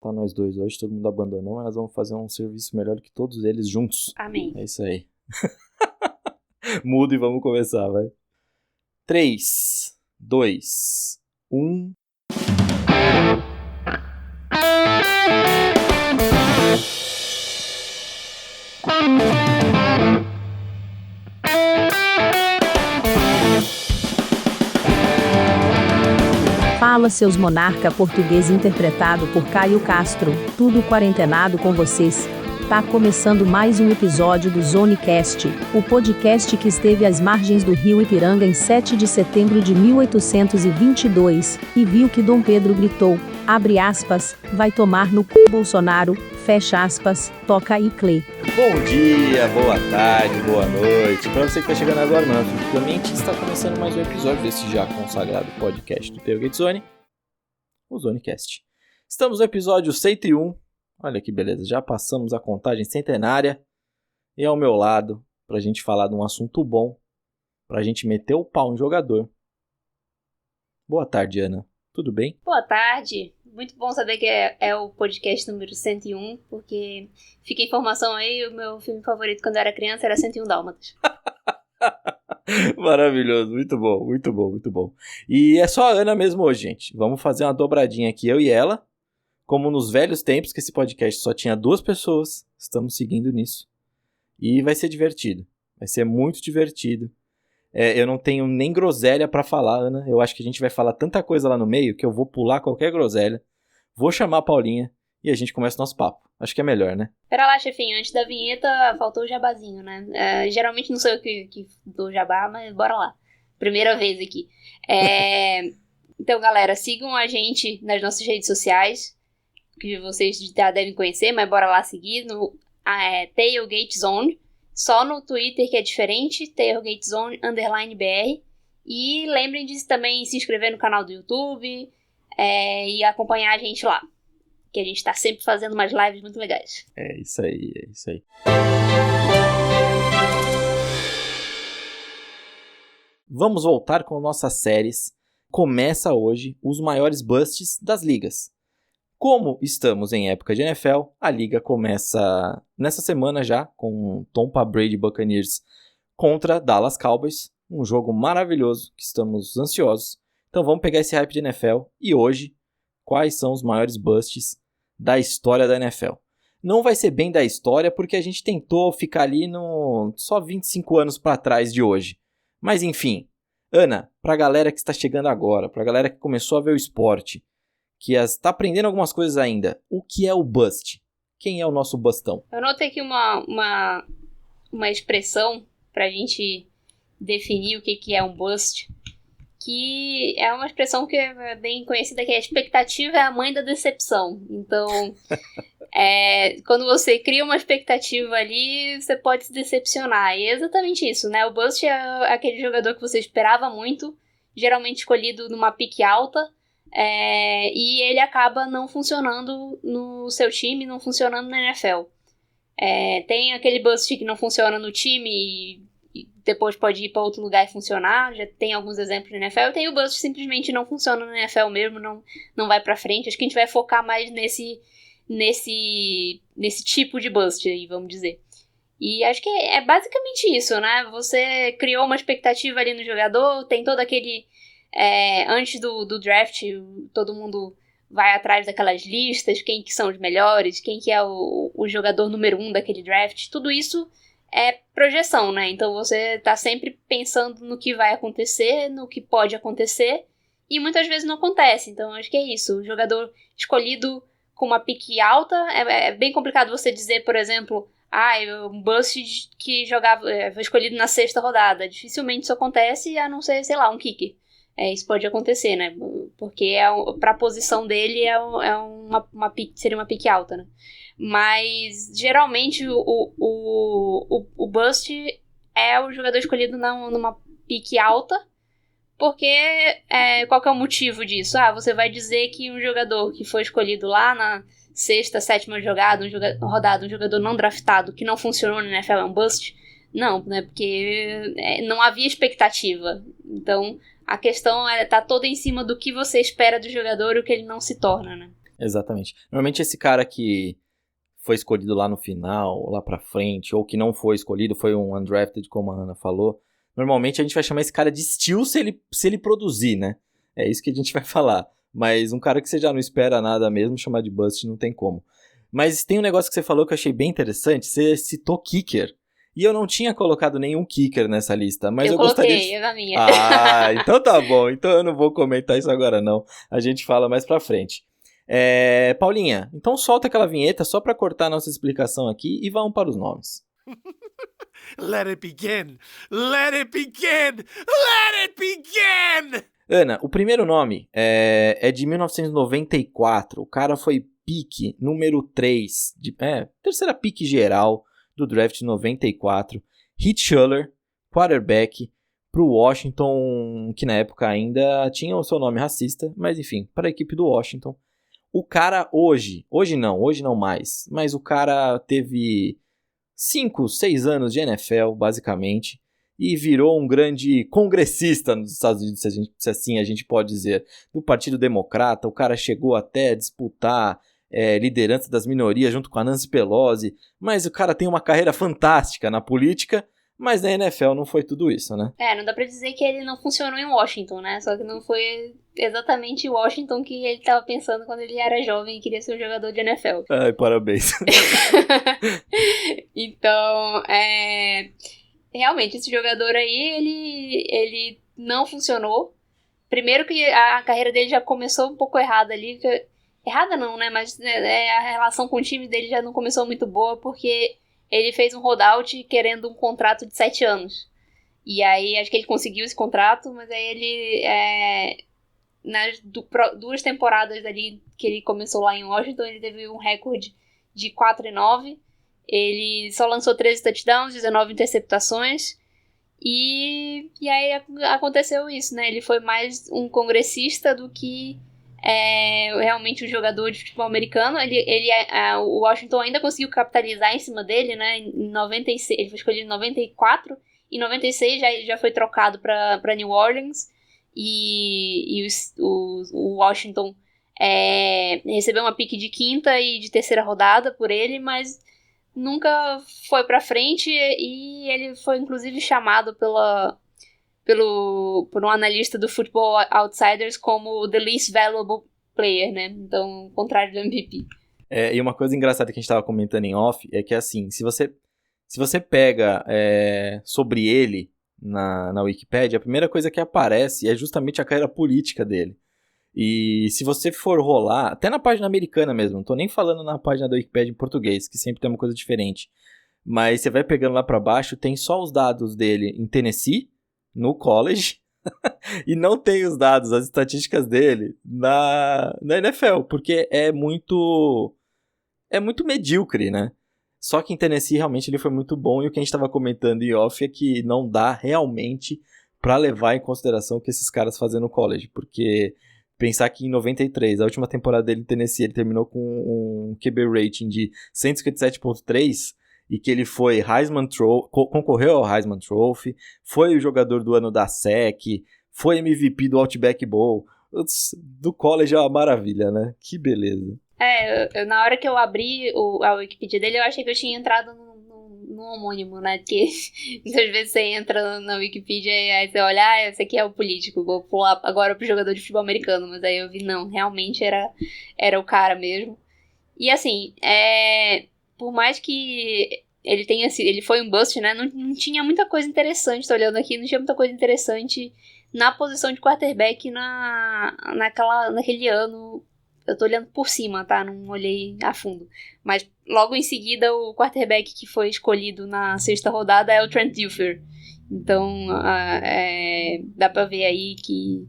Tá nós dois hoje, todo mundo abandonou, mas nós vamos fazer um serviço melhor que todos eles juntos. Amém. É isso aí. Muda e vamos começar, vai. 3, 2, 1... Fala, seus monarca português, interpretado por Caio Castro, tudo quarentenado com vocês. Tá começando mais um episódio do Zonecast, o podcast que esteve às margens do rio Ipiranga em 7 de setembro de 1822, e viu que Dom Pedro gritou, abre aspas, vai tomar no c... Bolsonaro, fecha aspas, toca aí Clê. Bom dia, boa tarde, boa noite. Pra você que tá chegando agora, meu amigo, está começando mais um episódio desse já consagrado podcast do Tailgate Zone, o Zonecast. Estamos no episódio 101. Olha que beleza, já passamos a contagem centenária. E ao meu lado, pra gente falar de um assunto bom, pra gente meter o pau no jogador. Boa tarde, Ana. Tudo bem? Boa tarde. Muito bom saber que é o podcast número 101, porque fica a informação aí, o meu filme favorito quando eu era criança era 101 Dálmatas. Maravilhoso, muito bom, muito bom, muito bom. E é só a Ana mesmo hoje, gente. Vamos fazer uma dobradinha aqui, eu e ela. Como nos velhos tempos que esse podcast só tinha 2 pessoas, estamos seguindo nisso. E vai ser divertido, vai ser muito divertido. Eu não tenho nem groselha pra falar, Ana. Eu acho que a gente vai falar tanta coisa lá no meio que eu vou pular qualquer groselha. Vou chamar a Paulinha e a gente começa o nosso papo. Acho que é melhor, né? Pera lá, chefinho. Antes da vinheta, faltou o jabazinho, né? Geralmente não sou eu que dou jabá, mas bora lá. Primeira vez aqui. Então, galera, sigam a gente nas nossas redes sociais, que vocês já devem conhecer, mas bora lá seguir no Tailgate Zone. Só no Twitter que é diferente, Tailgate Zone _BR. E lembrem de também se inscrever no canal do YouTube e acompanhar a gente lá, que a gente tá sempre fazendo umas lives muito legais. É isso aí, é isso aí. Vamos voltar com nossas séries. Começa hoje os maiores busts das ligas. Como estamos em época de NFL, a liga começa nessa semana já com Tampa Bay Buccaneers contra Dallas Cowboys. Um jogo maravilhoso que estamos ansiosos. Então vamos pegar esse hype de NFL e hoje, quais são os maiores busts da história da NFL? Não vai ser bem da história porque a gente tentou ficar ali no só 25 anos para trás de hoje. Mas enfim, Ana, pra galera que está chegando agora, pra galera que começou a ver o esporte, que está aprendendo algumas coisas ainda. O que é o bust? Quem é o nosso bustão? Eu notei aqui uma expressão pra gente definir o que é um bust, que é uma expressão que é bem conhecida, que é a expectativa é a mãe da decepção. Então, quando você cria uma expectativa ali, você pode se decepcionar. E é exatamente isso, né? O bust é aquele jogador que você esperava muito, geralmente escolhido numa pique alta, e ele acaba não funcionando no seu time, não funcionando na NFL. Tem aquele bust que não funciona no time e depois pode ir para outro lugar e funcionar. Já tem alguns exemplos na NFL. Tem o bust que simplesmente não funciona na NFL mesmo, não vai para frente. Acho que a gente vai focar mais nesse tipo de bust aí, vamos dizer. E acho que é basicamente isso, né? Você criou uma expectativa ali no jogador, tem todo aquele... antes do draft, todo mundo vai atrás daquelas listas, quem que são os melhores, quem que é o jogador número 1 daquele draft, tudo isso é projeção, né? Então você tá sempre pensando no que vai acontecer, no que pode acontecer, e muitas vezes não acontece. Então acho que é isso, o jogador escolhido com uma pique alta, é bem complicado você dizer, por exemplo, um bust que foi escolhido na 6ª rodada. Dificilmente isso acontece, a não ser, sei lá, um kicker. Isso pode acontecer, né? Porque para a posição dele seria uma pique alta, né? Mas geralmente o bust é o jogador escolhido numa pique alta, porque qual que é o motivo disso? Você vai dizer que um jogador que foi escolhido lá na 6ª, 7ª rodada, um jogador não draftado que não funcionou na NFL é um bust? Não, né? Porque não havia expectativa. Então a questão tá toda em cima do que você espera do jogador e o que ele não se torna, né? Exatamente. Normalmente esse cara que foi escolhido lá no final, lá pra frente, ou que não foi escolhido, foi um undrafted, como a Ana falou, normalmente a gente vai chamar esse cara de steal se ele produzir, né? É isso que a gente vai falar. Mas um cara que você já não espera nada mesmo, chamar de bust não tem como. Mas tem um negócio que você falou que eu achei bem interessante, você citou kicker. E eu não tinha colocado nenhum kicker nessa lista, mas eu gostaria de... na minha. Ah, então tá bom. Então eu não vou comentar isso agora não. A gente fala mais pra frente. Paulinha, então solta aquela vinheta só pra cortar a nossa explicação aqui e vamos para os nomes. Let it begin! Let it begin! Let it begin! Ana, o primeiro nome é de 1994. O cara foi pique número 3, terceira pique geral do draft de 94. Heath Shuler, quarterback pro Washington, que na época ainda tinha o seu nome racista, mas enfim, para a equipe do Washington. O cara hoje não mais, mas o cara teve 5, 6 anos de NFL, basicamente, e virou um grande congressista nos Estados Unidos, se assim a gente pode dizer, do Partido Democrata. O cara chegou até a disputar liderança das minorias junto com a Nancy Pelosi, mas o cara tem uma carreira fantástica na política, mas na NFL não foi tudo isso, né? Não dá pra dizer que ele não funcionou em Washington, né? Só que não foi exatamente Washington que ele tava pensando quando ele era jovem e queria ser um jogador de NFL. Ai, parabéns. Então, realmente, esse jogador aí, ele não funcionou. Primeiro que a carreira dele já começou um pouco errada ali. Errada não, né? Mas a relação com o time dele já não começou muito boa, porque ele fez um holdout querendo um contrato de 7 anos. E aí, acho que ele conseguiu esse contrato, mas aí ele, nas 2 temporadas ali que ele começou lá em Washington, ele teve um recorde de 4-9. Ele só lançou 13 touchdowns, 19 interceptações. E aí aconteceu isso, né? Ele foi mais um congressista do que realmente um jogador de futebol americano. O Washington ainda conseguiu capitalizar em cima dele, né? Em 96, ele foi escolhido em 94. Em 96 já foi trocado para New Orleans. E o Washington recebeu uma pique de 5ª e de 3ª rodada por ele, mas nunca foi pra frente. E ele foi inclusive chamado por um analista do Football Outsiders como the least valuable player, né? Então, o contrário do MVP. E uma coisa engraçada que a gente estava comentando em off é que, assim, se você pega sobre ele na Wikipedia, a primeira coisa que aparece é justamente a carreira política dele. E se você for rolar, até na página americana mesmo, não tô nem falando na página da Wikipedia em português, que sempre tem uma coisa diferente, mas você vai pegando lá pra baixo, tem só os dados dele em Tennessee, no college, e não tem os dados, as estatísticas dele na NFL, porque é muito medíocre, né? Só que em Tennessee realmente ele foi muito bom, e o que a gente estava comentando em off é que não dá realmente para levar em consideração o que esses caras fazem no college, porque pensar que em 93, a última temporada dele em Tennessee, ele terminou com um QB rating de 157.3, e que ele foi concorreu ao Heisman Trophy, foi o jogador do ano da SEC, foi MVP do Outback Bowl. Do college é uma maravilha, né? Que beleza. Na hora que eu abri a Wikipedia dele, eu achei que eu tinha entrado no homônimo, né? Porque muitas vezes você entra na Wikipedia e aí você olha, esse aqui é o político, vou pular agora pro jogador de futebol americano. Mas aí eu vi, não, realmente era o cara mesmo. E assim, por mais que ele foi um bust, né? Não tinha muita coisa interessante, tô olhando aqui, não tinha muita coisa interessante na posição de quarterback naquele ano. Eu tô olhando por cima, tá? Não olhei a fundo. Mas logo em seguida, o quarterback que foi escolhido na 6ª rodada é o Trent Dilfer. Então, dá pra ver aí que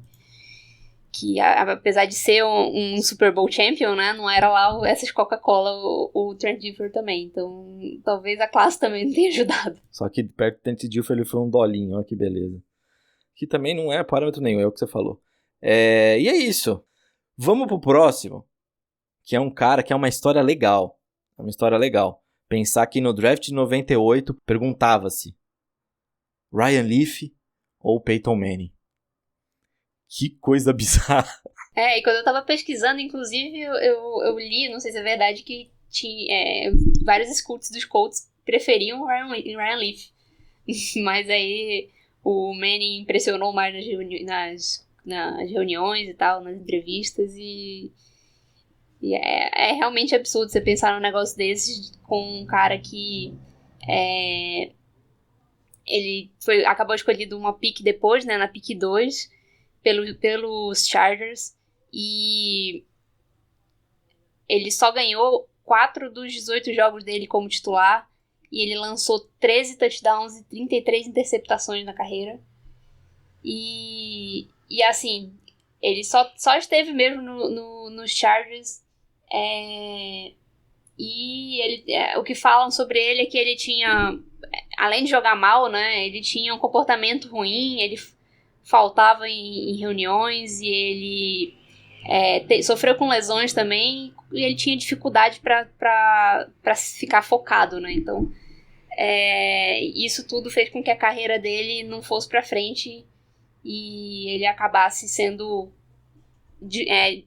apesar de ser um Super Bowl champion, né? Não era lá essas Coca-Cola, o Trent Dilfer também. Então, talvez a classe também não tenha ajudado. Só que perto do Trent Dilfer ele foi um dolinho, olha que beleza. Que também não é parâmetro nenhum, é o que você falou. E é isso. Vamos pro próximo, que é um cara que é uma história legal. É uma história legal. Pensar que no draft de 98 perguntava-se Ryan Leaf ou Peyton Manning. Que coisa bizarra. E quando eu tava pesquisando, inclusive, eu li, não sei se é verdade, que tinha, vários scouts dos Colts preferiam o Ryan Leaf. Mas aí o Manning impressionou mais nas reuniões e tal, nas entrevistas, e é realmente absurdo você pensar num negócio desses com um cara que ele acabou escolhido uma pick depois, né, na pick 2, pelos Chargers, e ele só ganhou 4 dos 18 jogos dele como titular, e ele lançou 13 touchdowns e 33 interceptações na carreira. E assim, ele só esteve mesmo nos Chargers. E o que falam sobre ele é que ele tinha, além de jogar mal, né, ele tinha um comportamento ruim, ele faltava em reuniões, e ele sofreu com lesões também, e ele tinha dificuldade para ficar focado, né? Então isso tudo fez com que a carreira dele não fosse para frente e ele acabasse sendo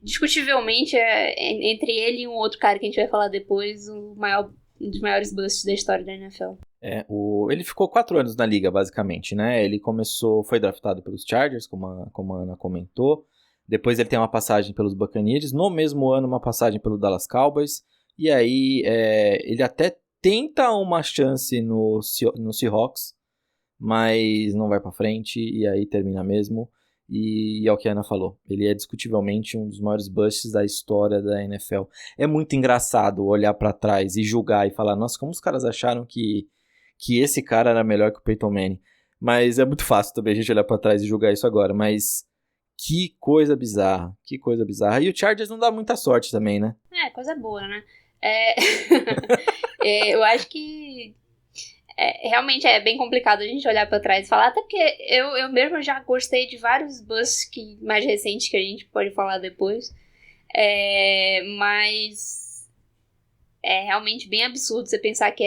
discutivelmente, entre ele e um outro cara que a gente vai falar depois, um dos maiores busts da história da NFL. Ele ficou 4 anos na liga, basicamente, né? Ele foi draftado pelos Chargers, como a Ana comentou. Depois ele tem uma passagem pelos Buccaneers. No mesmo ano, uma passagem pelo Dallas Cowboys. E aí, ele até tenta uma chance no Seahawks, mas não vai pra frente, e aí termina mesmo. E é o que a Ana falou, ele é discutivelmente um dos maiores busts da história da NFL. É muito engraçado olhar pra trás e julgar e falar, nossa, como os caras acharam que esse cara era melhor que o Peyton Manning. Mas é muito fácil também a gente olhar pra trás e julgar isso agora, mas que coisa bizarra, que coisa bizarra. E o Chargers não dá muita sorte também, né? Coisa boa, né? Eu acho que realmente é bem complicado a gente olhar pra trás e falar, até porque eu mesmo já gostei de vários busts mais recentes que a gente pode falar depois, mas é realmente bem absurdo você pensar que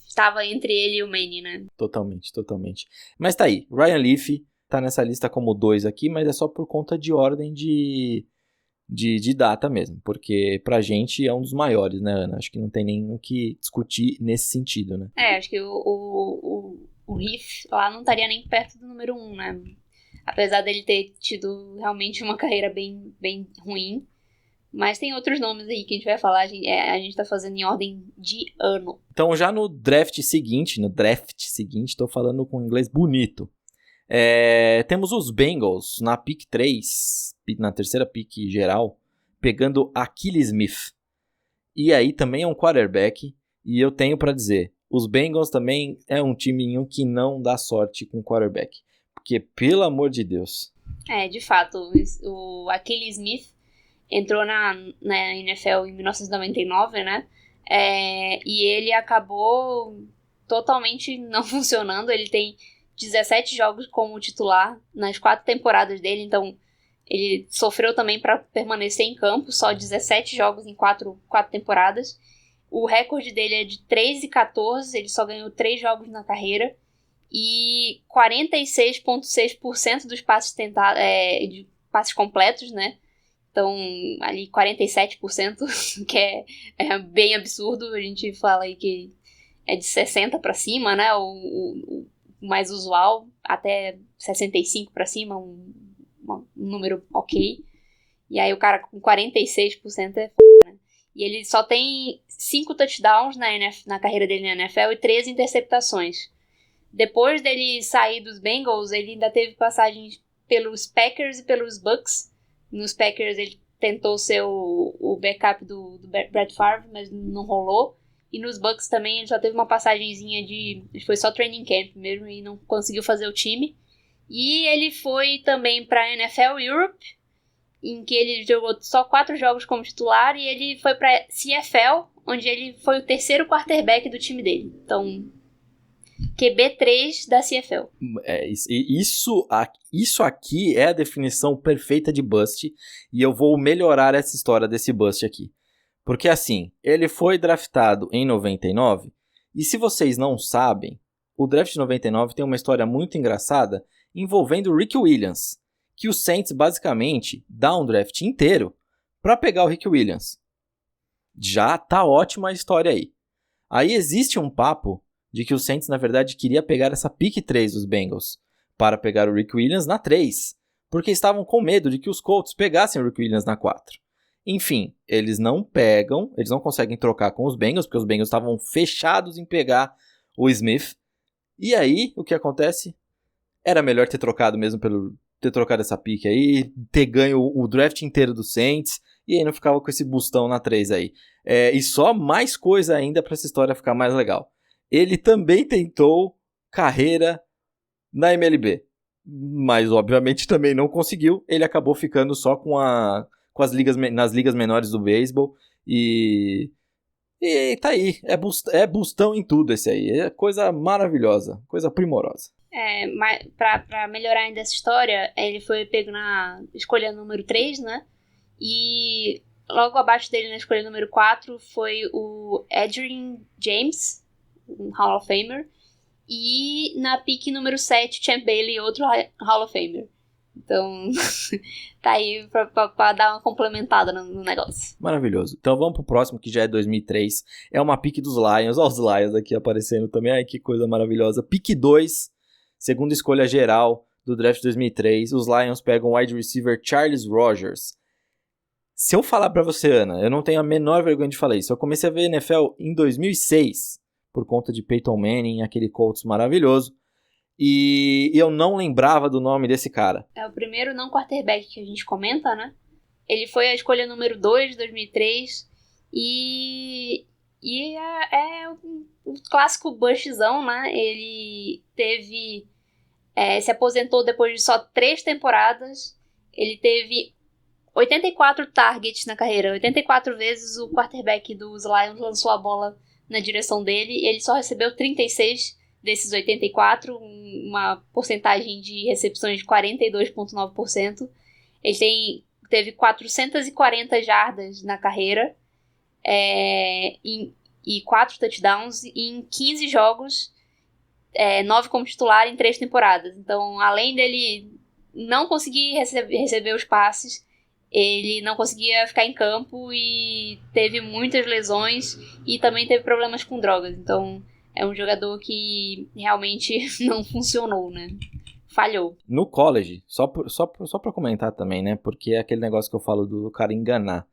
estava entre ele e o Manning, né? Totalmente. Mas tá aí, Ryan Leaf tá nessa lista como 2 aqui, mas é só por conta de ordem de data mesmo, porque pra gente é um dos maiores, né, Ana? Acho que não tem nem o que discutir nesse sentido, né? Acho que o Leaf lá não estaria nem perto do número 1, né? Apesar dele ter tido realmente uma carreira bem, bem ruim. Mas tem outros nomes aí que a gente vai falar, a gente tá fazendo em ordem de ano. Então já no draft seguinte, tô falando com inglês bonito. Temos os Bengals na pick 3, na terceira pick geral, pegando Akili Smith. E aí também é um quarterback, e eu tenho pra dizer, os Bengals também é um timinho que não dá sorte com quarterback. Porque, pelo amor de Deus. De fato, o Akili Smith entrou na NFL em 1999, né? E ele acabou totalmente não funcionando. Ele tem 17 jogos como titular nas 4 temporadas dele, então ele sofreu também para permanecer em campo, só 17 jogos em 4 temporadas. O recorde dele é de 3-14, ele só ganhou 3 jogos na carreira, e 46,6% dos passes de passes completos, né? Então, ali 47%, que é bem absurdo. A gente fala aí que é de 60 para cima, né? O mais usual, até 65 para cima, um número ok. E aí o cara com 46% é né? E ele só tem 5 touchdowns na carreira dele na NFL e 13 interceptações. Depois dele sair dos Bengals, ele ainda teve passagens pelos Packers e pelos Bucks. Nos Packers ele tentou ser o backup do Brett Favre, mas não rolou. E nos Bucks também ele só teve uma passagenzinha foi só training camp mesmo e não conseguiu fazer o time. E ele foi também para a NFL Europe, em que ele jogou só 4 jogos como titular, e ele foi para CFL, onde ele foi o terceiro quarterback do time dele. Então, QB3 da CFL. Isso aqui é a definição perfeita de bust, e eu vou melhorar essa história desse bust aqui. Porque assim, ele foi draftado em 99, e se vocês não sabem, o draft de 99 tem uma história muito engraçada envolvendo o Rick Williams, que o Saints basicamente dá um draft inteiro para pegar o Rick Williams. Já tá ótima a história aí. Aí existe um papo de que o Saints, na verdade, queria pegar essa pick 3 dos Bengals para pegar o Rick Williams na 3, porque estavam com medo de que os Colts pegassem o Rick Williams na 4. Enfim, eles não conseguem trocar com os Bengals, porque os Bengals estavam fechados em pegar o Smith. E aí, o que acontece? Era melhor ter trocado ter trocado essa pick aí, ter ganho o draft inteiro do Saints, e aí não ficava com esse bustão na 3 aí. E só mais coisa ainda para essa história ficar mais legal. Ele também tentou carreira na MLB, mas obviamente também não conseguiu. Ele acabou ficando só nas ligas menores do beisebol e tá aí. É bustão em tudo esse aí. É coisa maravilhosa, coisa primorosa. Mas pra melhorar ainda essa história, ele foi pego na escolha número 3, né? E logo abaixo dele na escolha número 4 foi o Adrian James, um Hall of Famer. E na pick número 7, Champ Bailey, outro Hall of Famer. Então, tá aí pra dar uma complementada no negócio. Maravilhoso. Então vamos pro próximo, que já é 2003. É uma pick dos Lions. Olha os Lions aqui aparecendo também. Ai, que coisa maravilhosa. Pick 2, segunda escolha geral do draft 2003. Os Lions pegam o wide receiver Charles Rogers. Se eu falar pra você, Ana, eu não tenho a menor vergonha de falar isso. Eu comecei a ver NFL em 2006, por conta de Peyton Manning, aquele Colts maravilhoso. E eu não lembrava do nome desse cara. É o primeiro não quarterback que a gente comenta, né? Ele foi a escolha número 2 de 2003. E é um clássico bushzão, né? Ele se aposentou depois de só 3 temporadas. Ele teve 84 targets na carreira. 84 vezes o quarterback dos Lions lançou a bola na direção dele. Ele só recebeu 36 desses 84, uma porcentagem de recepções de 42,9%. Ele teve 440 jardas na carreira e 4 touchdowns em 15 jogos, 9 como titular em 3 temporadas. Então, além dele não conseguir receber os passes, ele não conseguia ficar em campo e teve muitas lesões e também teve problemas com drogas. Então, é um jogador que realmente não funcionou, né? Falhou. No college, só pra comentar também, né? Porque é aquele negócio que eu falo do cara enganar.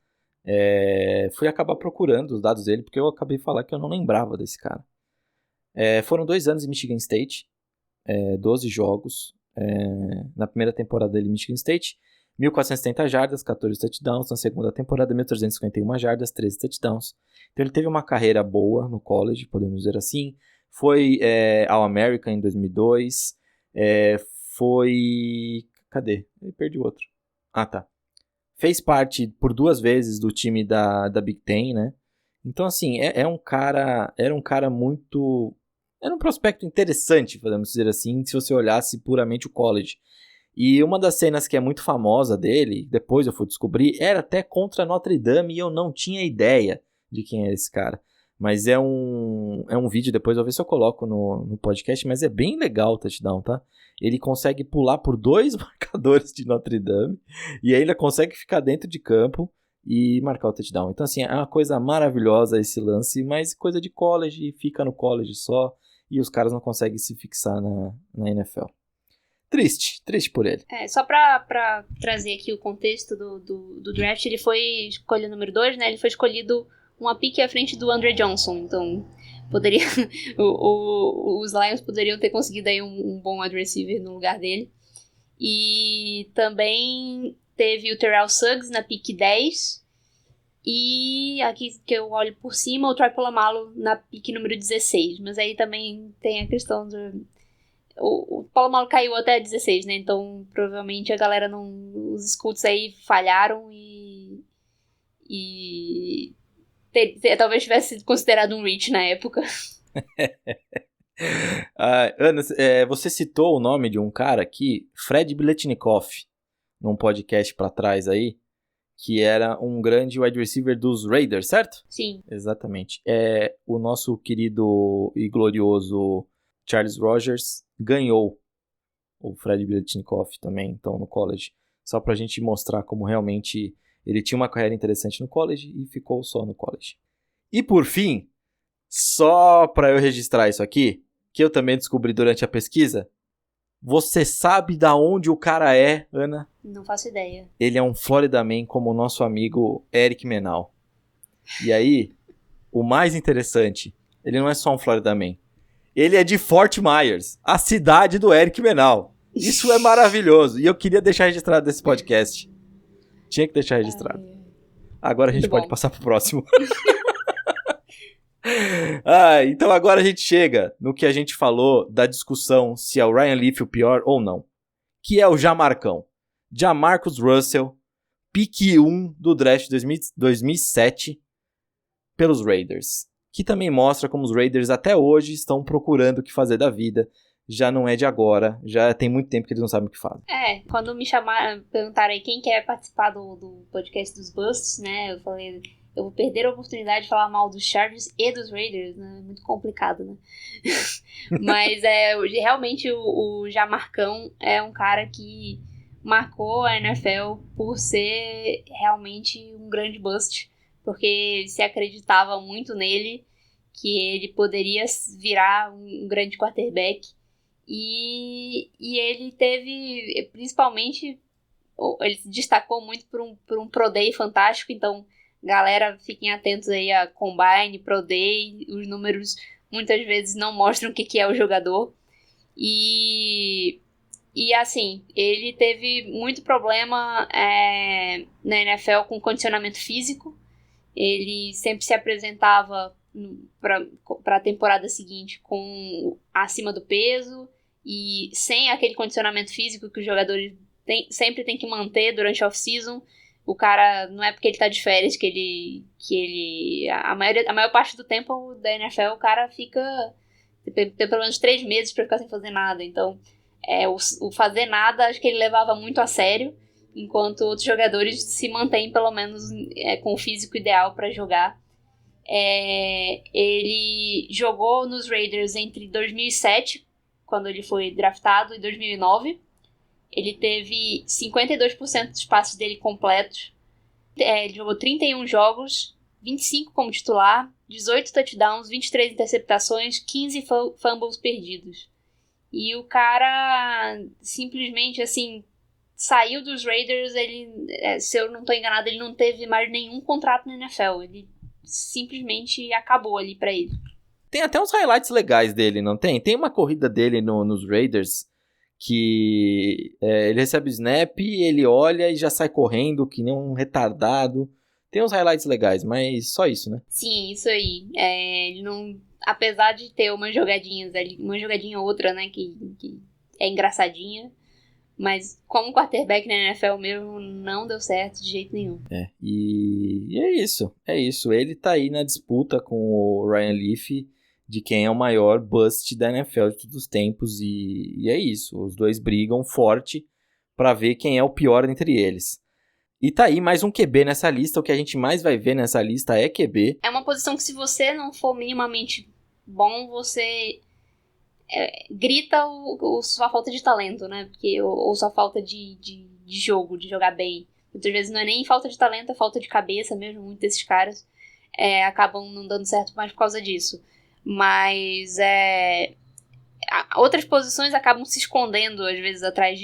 Fui acabar procurando os dados dele, porque eu acabei de falar que eu não lembrava desse cara. Foram 2 anos em Michigan State, 12 jogos. Na primeira temporada dele em Michigan State, 1.470 jardas, 14 touchdowns. Na segunda temporada, 1.351 jardas, 13 touchdowns. Então ele teve uma carreira boa no college, podemos dizer assim. Foi All-American em 2002. Cadê? Eu perdi o outro. Ah, tá. Fez parte por 2 vezes do time da Big Ten, né? Então, assim, era um cara muito... Era um prospecto interessante, podemos dizer assim, se você olhasse puramente o college. E uma das cenas que é muito famosa dele, depois eu fui descobrir, era até contra Notre Dame e eu não tinha ideia de quem era esse cara. Mas é um vídeo, depois eu vou ver se eu coloco no podcast, mas é bem legal o touchdown, tá? Ele consegue pular por 2 marcadores de Notre Dame e ainda consegue ficar dentro de campo e marcar o touchdown. Então, assim, é uma coisa maravilhosa esse lance, mas coisa de college, fica no college só e os caras não conseguem se fixar na NFL. Triste por ele. Só pra trazer aqui o contexto do draft, ele foi escolha número 2, né? Ele foi escolhido uma pique à frente do Andre Johnson, então poderia os Lions poderiam ter conseguido aí um bom wide receiver no lugar dele. E também teve o Terrell Suggs na pique 10, e aqui que eu olho por cima, o Troy Polamalu na pique número 16, mas aí também tem a questão do... O Polamalu caiu até 16, né? Então, provavelmente a galera não... Os scouts aí falharam e talvez tivesse sido considerado um reach na época. Ana, você citou o nome de um cara aqui, Fred Biletnikoff, num podcast pra trás aí, que era um grande wide receiver dos Raiders, certo? Sim. Exatamente. O nosso querido e glorioso Charles Rogers ganhou o Fred Biletnikoff também estão no college. Só pra gente mostrar como realmente ele tinha uma carreira interessante no college e ficou só no college. E por fim, só pra eu registrar isso aqui, que eu também descobri durante a pesquisa, você sabe da onde o cara é, Ana? Não faço ideia. Ele é um Florida Man como o nosso amigo Eric Menal. E aí, o mais interessante, ele não é só um Florida Man. Ele é de Fort Myers, a cidade do Eric Menal. Isso é maravilhoso. E eu queria deixar registrado nesse podcast. Tinha que deixar registrado. Agora a gente pode passar pro próximo. Então agora a gente chega no que a gente falou da discussão se é o Ryan Leaf o pior ou não. Que é o Jamarcão. Jamarcus Russell, pique 1 do draft 2007 pelos Raiders. Que também mostra como os Raiders até hoje estão procurando o que fazer da vida. Já não é de agora, já tem muito tempo que eles não sabem o que fazem. Quando me chamaram, perguntaram aí quem quer participar do podcast dos Busts, né, eu falei, eu vou perder a oportunidade de falar mal dos Chargers e dos Raiders, né, muito complicado, né. Mas realmente o Jamarcão é um cara que marcou a NFL por ser realmente um grande bust, porque se acreditava muito nele, que ele poderia virar um grande quarterback. E ele teve, principalmente, ele se destacou muito por um Pro Day fantástico, então, galera, fiquem atentos aí a Combine, Pro Day, os números muitas vezes não mostram o que é o jogador. E assim, ele teve muito problema na NFL com condicionamento físico, ele sempre se apresentava para a temporada seguinte com acima do peso, e sem aquele condicionamento físico que os jogadores sempre tem que manter durante a off-season. O cara, não é porque ele tá de férias que ele a maior parte do tempo da NFL, o cara fica tem pelo menos 3 meses pra ficar sem fazer nada. Então, o fazer nada, acho que ele levava muito a sério, enquanto outros jogadores se mantêm pelo menos com o físico ideal para jogar. Ele jogou nos Raiders entre 2007, quando ele foi draftado, e 2009. Ele teve 52% dos passes dele completos. Ele jogou 31 jogos, 25 como titular, 18 touchdowns, 23 interceptações, 15 fumbles perdidos. E o cara simplesmente, assim, saiu dos Raiders. Ele, se eu não tô enganado, ele não teve mais nenhum contrato na NFL. Ele simplesmente acabou ali pra ele. Tem até uns highlights legais dele, não tem? Tem uma corrida dele nos Raiders que ele recebe o snap, ele olha e já sai correndo que nem um retardado. Tem uns highlights legais, mas só isso, né? Sim, isso aí. Ele não, apesar de ter umas jogadinhas ali, uma jogadinha ou outra, né, que é engraçadinha, mas como quarterback na NFL mesmo não deu certo de jeito nenhum. E é isso. Ele tá aí na disputa com o Ryan Leaf de quem é o maior bust da NFL de todos os tempos, e é isso. Os dois brigam forte pra ver quem é o pior entre eles. E tá aí mais um QB nessa lista. O que a gente mais vai ver nessa lista é QB. É uma posição que, se você não for minimamente bom, você grita sua falta de talento, né? Ou sua falta de jogo, de jogar bem. Muitas vezes não é nem falta de talento, é falta de cabeça mesmo. Muitos desses caras acabam não dando certo mais por causa disso. Mas outras posições acabam se escondendo, às vezes, atrás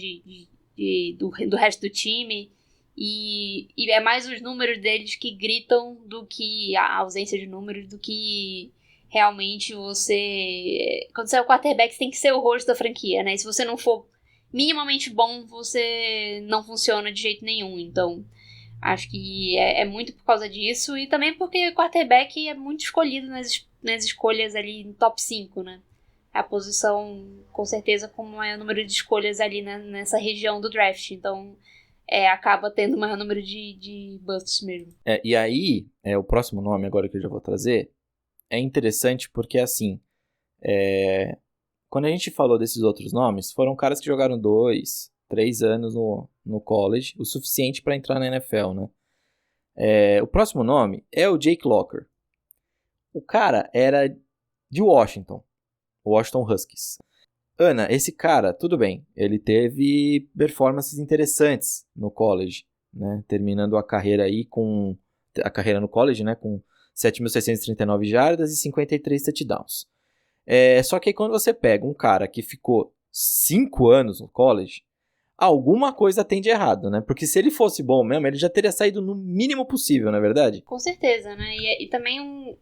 do resto do time. E é mais os números deles que gritam do que a ausência de números, do que realmente você... Quando você é o quarterback, você tem que ser o rosto da franquia, né? E se você não for minimamente bom, você não funciona de jeito nenhum. Então, acho que é muito por causa disso. E também porque o quarterback é muito escolhido nas escolhas ali no top 5, né? A posição, com certeza, com o maior número de escolhas ali nessa região do draft. Então, acaba tendo o maior número de busts mesmo. E aí, o próximo nome agora que eu já vou trazer, é interessante porque, assim, quando a gente falou desses outros nomes, foram caras que jogaram 2, 3 anos no college, o suficiente para entrar na NFL, né? O próximo nome é o Jake Locker. O cara era de Washington Huskies. Ana, esse cara, tudo bem, ele teve performances interessantes no college, né? Terminando a carreira aí com... A carreira no college, né? Com 7.639 jardas e 53 touchdowns. Só que aí quando você pega um cara que ficou 5 anos no college, alguma coisa tem de errado, né? Porque se ele fosse bom mesmo, ele já teria saído no mínimo possível, não é verdade? Com certeza, né? E também,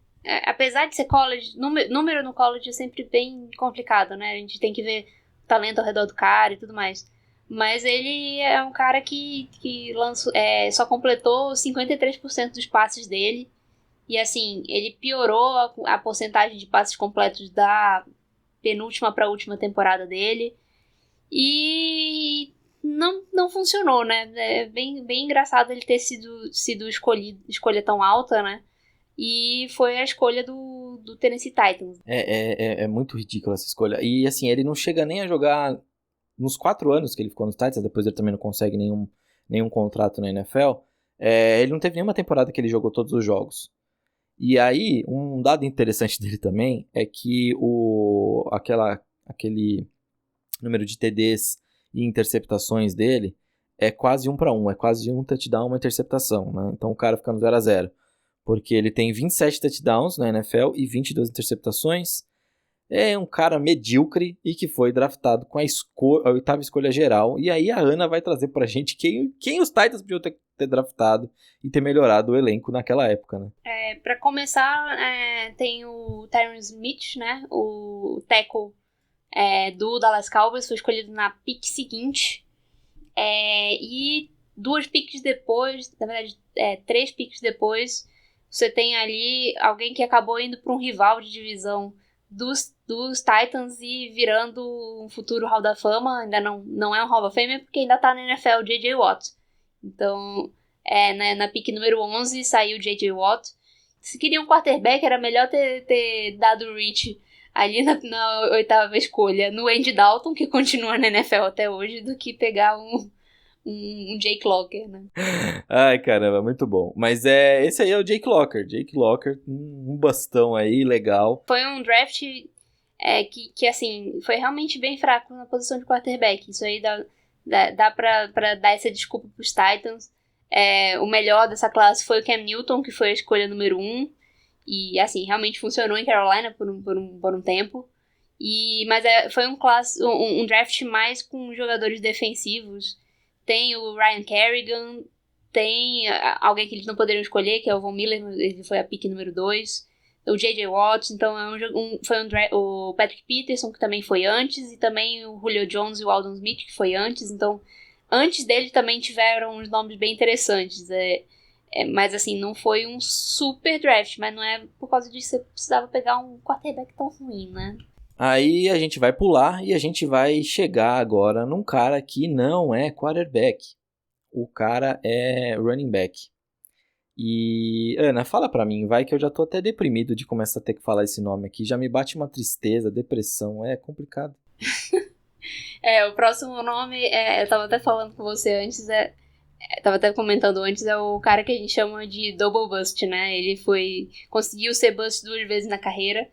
apesar de ser college, número no college é sempre bem complicado, né? A gente tem que ver o talento ao redor do cara e tudo mais. Mas ele é um cara que só completou 53% dos passes dele. E assim, ele piorou a porcentagem de passes completos da penúltima para a última temporada dele. E não funcionou, né? É bem engraçado ele ter sido escolha tão alta, né? E foi a escolha do Tennessee Titans. É muito ridícula essa escolha. E assim, ele não chega nem a jogar nos 4 anos que ele ficou nos Titans, depois ele também não consegue nenhum contrato na NFL. Ele não teve nenhuma temporada que ele jogou todos os jogos. E aí, um dado interessante dele também é que aquele número de TDs e interceptações dele é quase 1 para 1, é quase um touchdown, uma interceptação, né? Então o cara fica no 0-0, porque ele tem 27 touchdowns na NFL e 22 interceptações. É um cara medíocre e que foi draftado com a 8ª escolha geral. E aí a Ana vai trazer pra gente quem os Titans podiam ter draftado e ter melhorado o elenco naquela época, né? Pra começar, tem o Tyron Smith, né? O tackle do Dallas Cowboys, foi escolhido na pick seguinte. E 2 picks depois, na verdade, 3 picks depois, você tem ali alguém que acabou indo para um rival de divisão dos Titans e virando um futuro Hall da Fama. Ainda não é um Hall da Fama porque ainda tá na NFL, J.J. Watt. Então, na pick número 11 saiu J.J. Watt. Se queria um quarterback, era melhor ter dado o reach ali na 8ª escolha no Andy Dalton, que continua na NFL até hoje, do que pegar um Jake Locker, né? Ai, caramba, muito bom. Mas esse aí é o Jake Locker. Jake Locker, um bastão aí, legal. Foi um draft que assim, foi realmente bem fraco na posição de quarterback. Isso aí dá pra dar essa desculpa pros Titans. O melhor dessa classe foi o Cam Newton, que foi a escolha número 1. E, assim, realmente funcionou em Carolina por um tempo. Mas foi um draft mais com jogadores defensivos. Tem o Ryan Kerrigan, tem alguém que eles não poderiam escolher, que é o Von Miller, ele foi a pick número 2. O J.J. Watt, então o Patrick Peterson, que também foi antes, e também o Julio Jones e o Aldon Smith, que foi antes. Então, antes dele também tiveram uns nomes bem interessantes. Mas assim, não foi um super draft, mas não é por causa disso que você precisava pegar um quarterback tão ruim, né? Aí a gente vai pular e a gente vai chegar agora num cara que não é quarterback. O cara é running back. E, Ana, fala pra mim, vai, que eu já tô até deprimido de começar a ter que falar esse nome aqui. Já me bate uma tristeza, depressão, é complicado. O próximo nome, eu tava até falando com você antes, tava até comentando antes, é o cara que a gente chama de double bust, né? Ele conseguiu ser bust 2 vezes na carreira.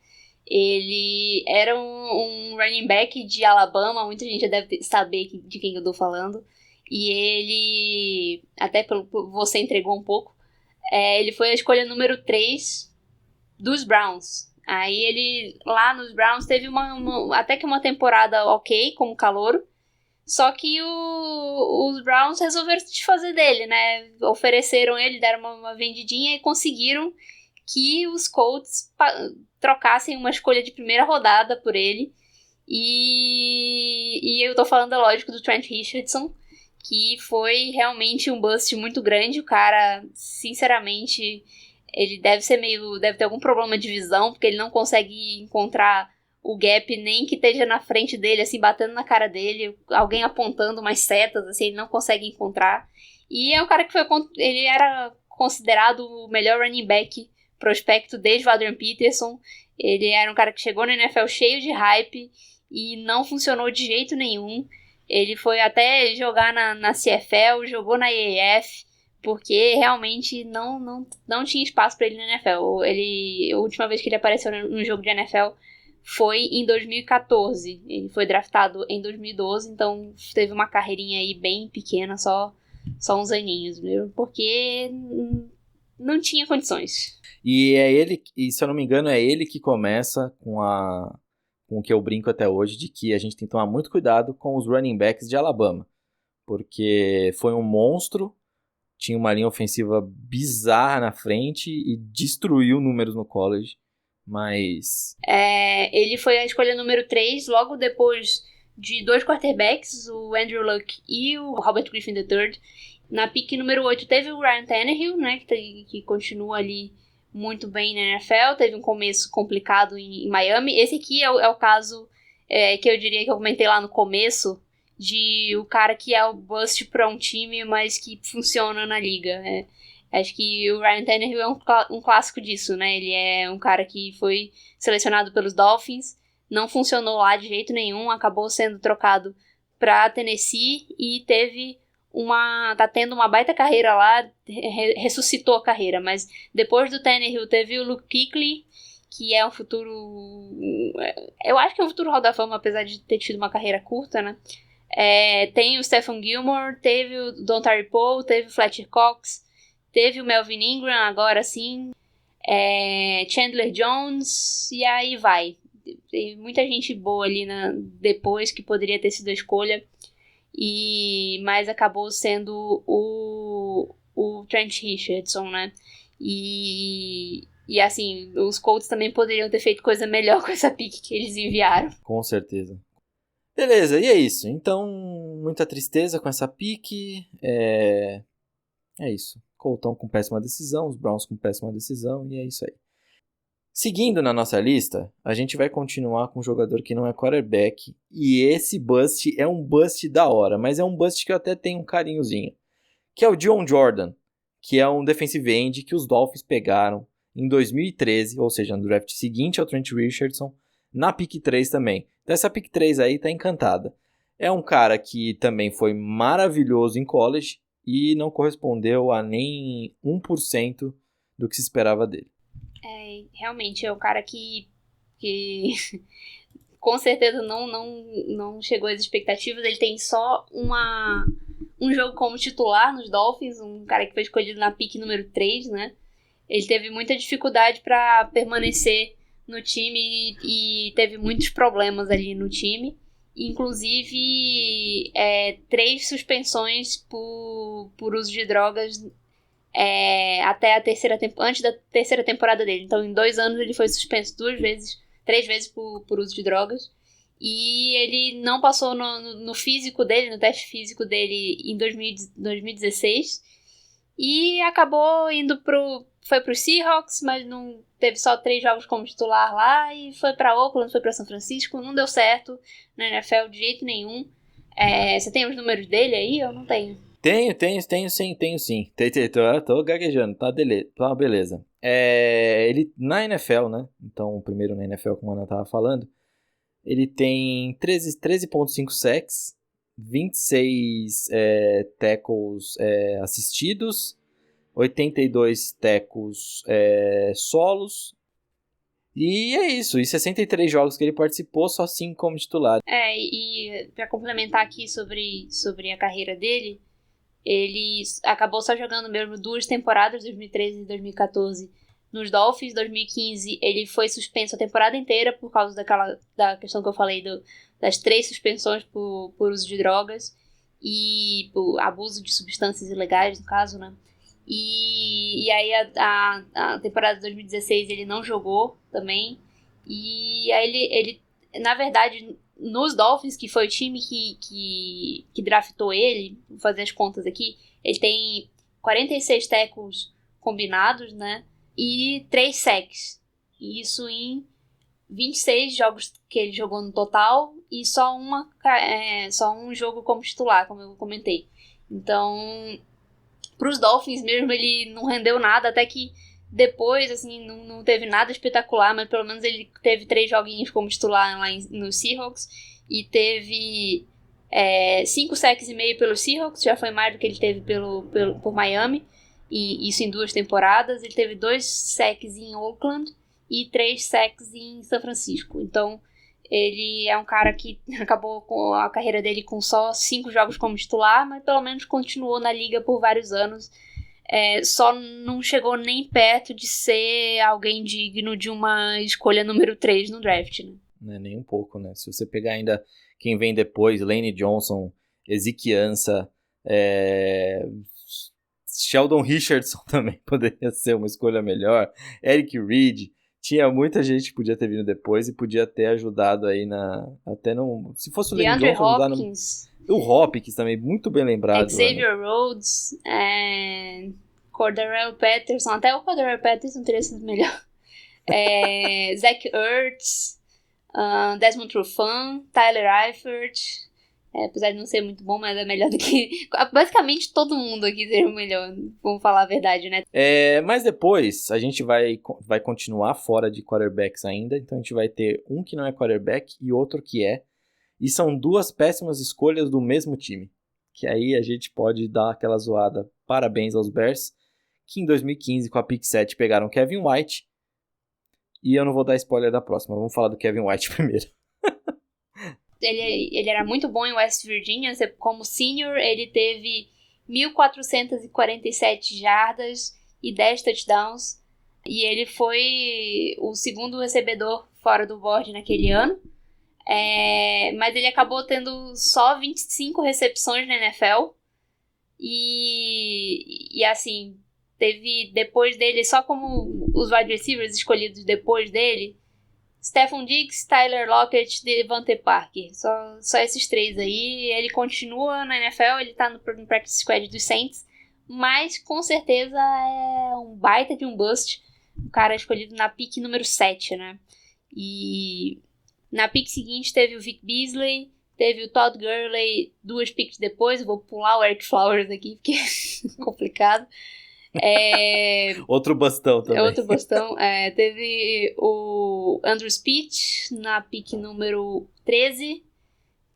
Ele era um running back de Alabama, muita gente já deve saber de quem eu tô falando. E ele, até você entregou um pouco, ele foi a escolha número 3 dos Browns. Aí ele, lá nos Browns, teve até que uma temporada ok, como calouro. Só que os Browns resolveram se desfazer dele, né? Ofereceram ele, deram uma vendidinha e conseguiram que os Colts trocassem uma escolha de primeira rodada por ele. E eu tô falando, é lógico, do Trent Richardson, que foi realmente um bust muito grande. O cara, sinceramente, ele deve ter algum problema de visão, porque ele não consegue encontrar o gap nem que esteja na frente dele, assim, batendo na cara dele, alguém apontando umas setas, assim, ele não consegue encontrar. E é um cara que ele era considerado o melhor running back prospecto desde o Adrian Peterson. Ele era um cara que chegou na NFL cheio de hype e não funcionou de jeito nenhum. Ele foi até jogar na CFL, jogou na AAF, porque realmente não tinha espaço para ele na NFL. A última vez que ele apareceu no jogo de NFL foi em 2014. Ele foi draftado em 2012, então teve uma carreirinha aí bem pequena, só uns aninhos, viu? Porque não tinha condições. E é ele, e se eu não me engano, é ele que começa com o que eu brinco até hoje, de que a gente tem que tomar muito cuidado com os running backs de Alabama. Porque foi um monstro, tinha uma linha ofensiva bizarra na frente e destruiu números no college. Mas... ele foi a escolha número 3, logo depois de 2 quarterbacks, o Andrew Luck e o Robert Griffin III. Na pick número 8 teve o Ryan Tannehill, né, que continua ali muito bem na NFL. Teve um começo complicado em Miami. Esse aqui é o caso que eu diria que eu comentei lá no começo, de o cara que é o bust para um time, mas que funciona na liga. Acho que o Ryan Tannehill é um clássico disso, né? Ele é um cara que foi selecionado pelos Dolphins, não funcionou lá de jeito nenhum, acabou sendo trocado para Tennessee e tá tendo uma baita carreira lá, ressuscitou a carreira. Mas depois do Tannehill teve o Luke Kuechly, que é um futuro... eu acho que é um futuro Hall da Fama, apesar de ter tido uma carreira curta, né? Tem o Stephon Gilmore, teve o Dontari Poe, teve o Fletcher Cox, teve o Melvin Ingram, agora sim, Chandler Jones, e aí vai. Tem muita gente boa ali depois que poderia ter sido a escolha, mas acabou sendo o Trent Richardson, né? E assim, os Colts também poderiam ter feito coisa melhor com essa pick que eles enviaram. Com certeza. Beleza, e é isso. Então, muita tristeza com essa pique. É isso. Coltão com péssima decisão, os Browns com péssima decisão, e é isso aí. Seguindo na nossa lista, a gente vai continuar com um jogador que não é quarterback. E esse bust é um bust da hora, mas é um bust que eu até tenho um carinhozinho. Que é o Dion Jordan, que é um defensive end que os Dolphins pegaram em 2013, ou seja, no draft seguinte ao Trent Richardson, na pick 3 também. Então essa pick 3 aí tá encantada. É um cara que também foi maravilhoso em college e não correspondeu a nem 1% do que se esperava dele. Realmente é um cara que com certeza não chegou às expectativas. Ele tem só um jogo como titular nos Dolphins, um cara que foi escolhido na pick número 3, né? Ele teve muita dificuldade para permanecer no time e teve muitos problemas ali no time. Inclusive, 3 suspensões por uso de drogas até antes da terceira temporada dele. Então, em 2 anos, ele foi suspenso 3 vezes por uso de drogas. E ele não passou no físico dele, no teste físico dele em 2016. E acabou foi pro Seahawks, mas não teve só 3 jogos como titular lá. E foi pra Oakland, foi pra São Francisco. Não deu certo na NFL de jeito nenhum. Você tem os números dele aí? Eu não tenho. Tenho sim. Tô gaguejando, tá beleza. Ele na NFL, né? Então, o primeiro na NFL, como a Ana tava falando, ele tem 13,5 sacks, 26 tackles assistidos, 82 tackles solos. E é isso, e 63 jogos que ele participou, só 5 como titular. E pra complementar aqui sobre a carreira dele, ele acabou só jogando mesmo 2 temporadas, 2013 e 2014, nos Dolphins. 2015 ele foi suspenso a temporada inteira por causa da questão que eu falei das 3 suspensões por uso de drogas e por abuso de substâncias ilegais, no caso, né? E aí a temporada de 2016 ele não jogou também. E aí ele na verdade, nos Dolphins, que foi o time que draftou ele, vou fazer as contas aqui, ele tem 46 tackles combinados, né? E 3 sacks. Isso em 26 jogos que ele jogou no total e só um jogo como titular, como eu comentei. Então, pros Dolphins mesmo, ele não rendeu nada, até que depois, assim, não teve nada espetacular, mas pelo menos ele teve 3 joguinhos como titular lá no Seahawks e teve 5 sacks e meio pelo Seahawks, já foi mais do que ele teve por Miami, e isso em 2 temporadas. Ele teve 2 sacks em Oakland e 3 sacks em São Francisco. Então, ele é um cara que acabou com a carreira dele com só 5 jogos como titular, mas pelo menos continuou na liga por vários anos. Só não chegou nem perto de ser alguém digno de uma escolha número 3 no draft, né? Não é nem um pouco, né? Se você pegar ainda quem vem depois, Lane Johnson, Ezekiel Ansah, Sheldon Richardson também poderia ser uma escolha melhor, Eric Reed, tinha muita gente que podia ter vindo depois e podia ter ajudado aí até não, se fosse o Lane Johnson, Hopkins. O Hopkins também, muito bem lembrado. Xavier Rhodes, Cordarrelle Patterson, até o Cordarrelle Patterson teria sido melhor. Zach Ertz, Desmond Trufant, Tyler Eifert, apesar de não ser muito bom, mas é melhor do que... Basicamente todo mundo aqui seria melhor, vamos falar a verdade, né? Mas depois a gente vai continuar fora de quarterbacks ainda, então a gente vai ter um que não é quarterback e outro que é. E são 2 péssimas escolhas do mesmo time. Que aí a gente pode dar aquela zoada. Parabéns aos Bears, que em 2015, com a pick 7, pegaram Kevin White. E eu não vou dar spoiler da próxima, vamos falar do Kevin White primeiro. Ele era muito bom em West Virginia. Como senior, ele teve 1.447 jardas e 10 touchdowns. E ele foi o segundo recebedor fora do board naquele ano. Mas ele acabou tendo só 25 recepções na NFL. E assim, teve depois dele, só como os wide receivers escolhidos depois dele, Stephon Diggs, Tyler Lockett, Devante Parker. Só esses 3 aí. Ele continua na NFL, ele tá no practice squad dos Saints, mas com certeza é um baita de um bust. O cara escolhido na pick número 7, né? E na pick seguinte teve o Vic Beasley, teve o Todd Gurley 2 picks depois. Eu vou pular o Eric Flowers aqui, porque é complicado. Outro bastão também. Outro bastão. Teve o Andrew Speech na pick número 13.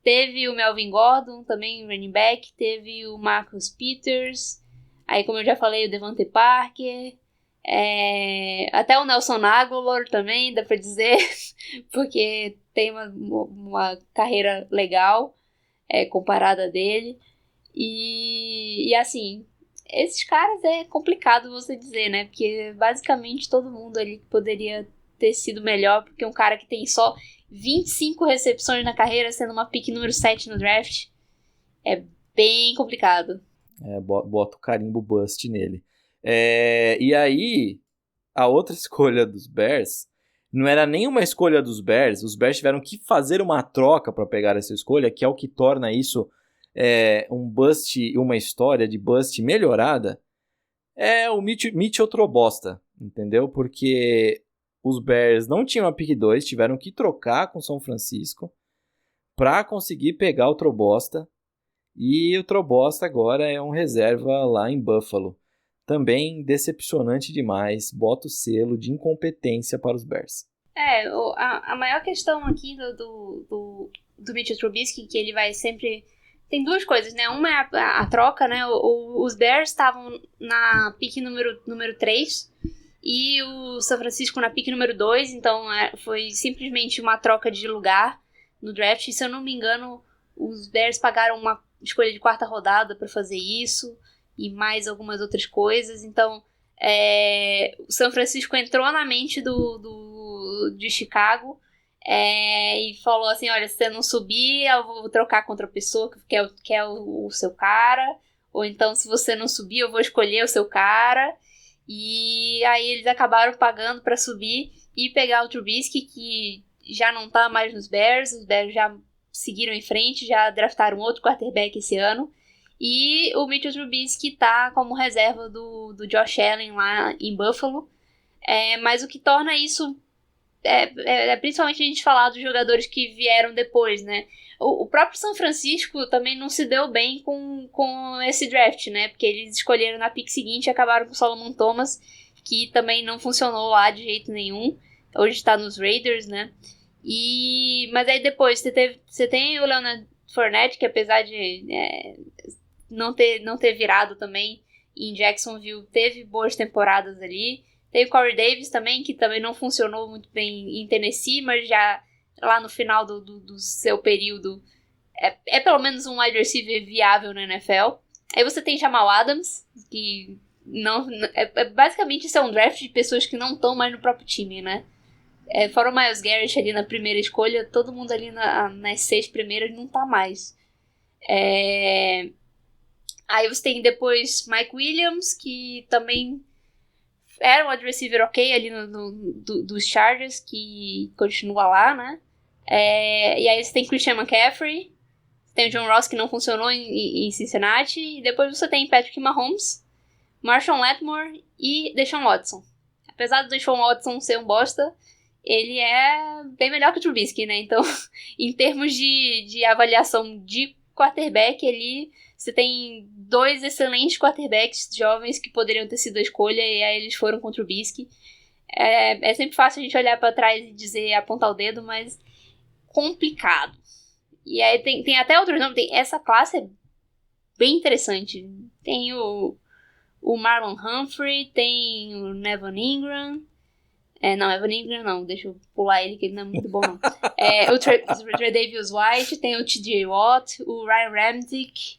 Teve o Melvin Gordon, também running back. Teve o Marcus Peters. Aí, como eu já falei, o Devante Parker. Até o Nelson Agholor também, dá pra dizer. Porque tem uma carreira legal comparada dele. E assim... Esses caras é complicado você dizer, né? Porque basicamente todo mundo ali poderia ter sido melhor, porque um cara que tem só 25 recepções na carreira, sendo uma pick número 7 no draft, é bem complicado. Bota o carimbo bust nele. E aí, a outra escolha dos Bears não era nenhuma escolha dos Bears. Os Bears tiveram que fazer uma troca para pegar essa escolha, que é o que torna isso... um bust, uma história de bust melhorada, o Mitchell Trobosta, entendeu? Porque os Bears não tinham a pick 2, tiveram que trocar com São Francisco para conseguir pegar o Trobosta, e o Trobosta agora é um reserva lá em Buffalo. Também decepcionante demais, bota o selo de incompetência para os Bears. A maior questão aqui do Mitchell Trubisky, que ele vai sempre... Tem 2 coisas, né? Uma é a troca, né? Os Bears estavam na pick número 3 e o São Francisco na pick número 2, então foi simplesmente uma troca de lugar no draft. E, se eu não me engano, os Bears pagaram uma escolha de 4ª rodada para fazer isso e mais algumas outras coisas. Então, o São Francisco entrou na mente de Chicago. E falou assim, olha, se você não subir, eu vou trocar com outra pessoa que é o seu cara, ou então se você não subir, eu vou escolher o seu cara. E aí eles acabaram pagando pra subir e pegar o Trubisky, que já não tá mais nos Bears. Os Bears já seguiram em frente, já draftaram outro quarterback esse ano, e o Mitchell Trubisky tá como reserva do Josh Allen lá em Buffalo. Mas o que torna isso principalmente a gente falar dos jogadores que vieram depois, né? O próprio São Francisco também não se deu bem com esse draft, né? Porque eles escolheram na pick seguinte e acabaram com o Solomon Thomas, que também não funcionou lá de jeito nenhum. Hoje está nos Raiders, né? Mas aí depois você tem o Leonard Fournette, que apesar de não ter virado também em Jacksonville, teve boas temporadas ali. Tem o Corey Davis também, que também não funcionou muito bem em Tennessee, mas já lá no final do seu período é pelo menos um wide receiver viável na NFL. Aí você tem Jamal Adams, que basicamente isso é um draft de pessoas que não estão mais no próprio time, né? Fora o Myles Garrett ali na primeira escolha, todo mundo ali nas 6 primeiras não tá mais. Aí você tem depois Mike Williams, que também era um wide receiver ok ali dos Chargers, que continua lá, né? E aí você tem Christian McCaffrey, tem o John Ross, que não funcionou em Cincinnati, e depois você tem Patrick Mahomes, Marshawn Lattimore e Deshaun Watson. Apesar do Deshaun Watson ser um bosta, ele é bem melhor que o Trubisky, né? Então, em termos de avaliação de quarterback, você tem 2 excelentes quarterbacks jovens que poderiam ter sido a escolha, e aí eles foram com o Trubisky. É sempre fácil a gente olhar pra trás e dizer, apontar o dedo, mas complicado. E aí tem até outros nomes. Essa classe é bem interessante. Tem o Marlon Humphrey, tem o Evan Ingram. Não, Evan Ingram não, deixa eu pular ele, que ele não é muito bom, não. O Tre'Davious White, tem o TJ Watt, o Ryan Ramczyk,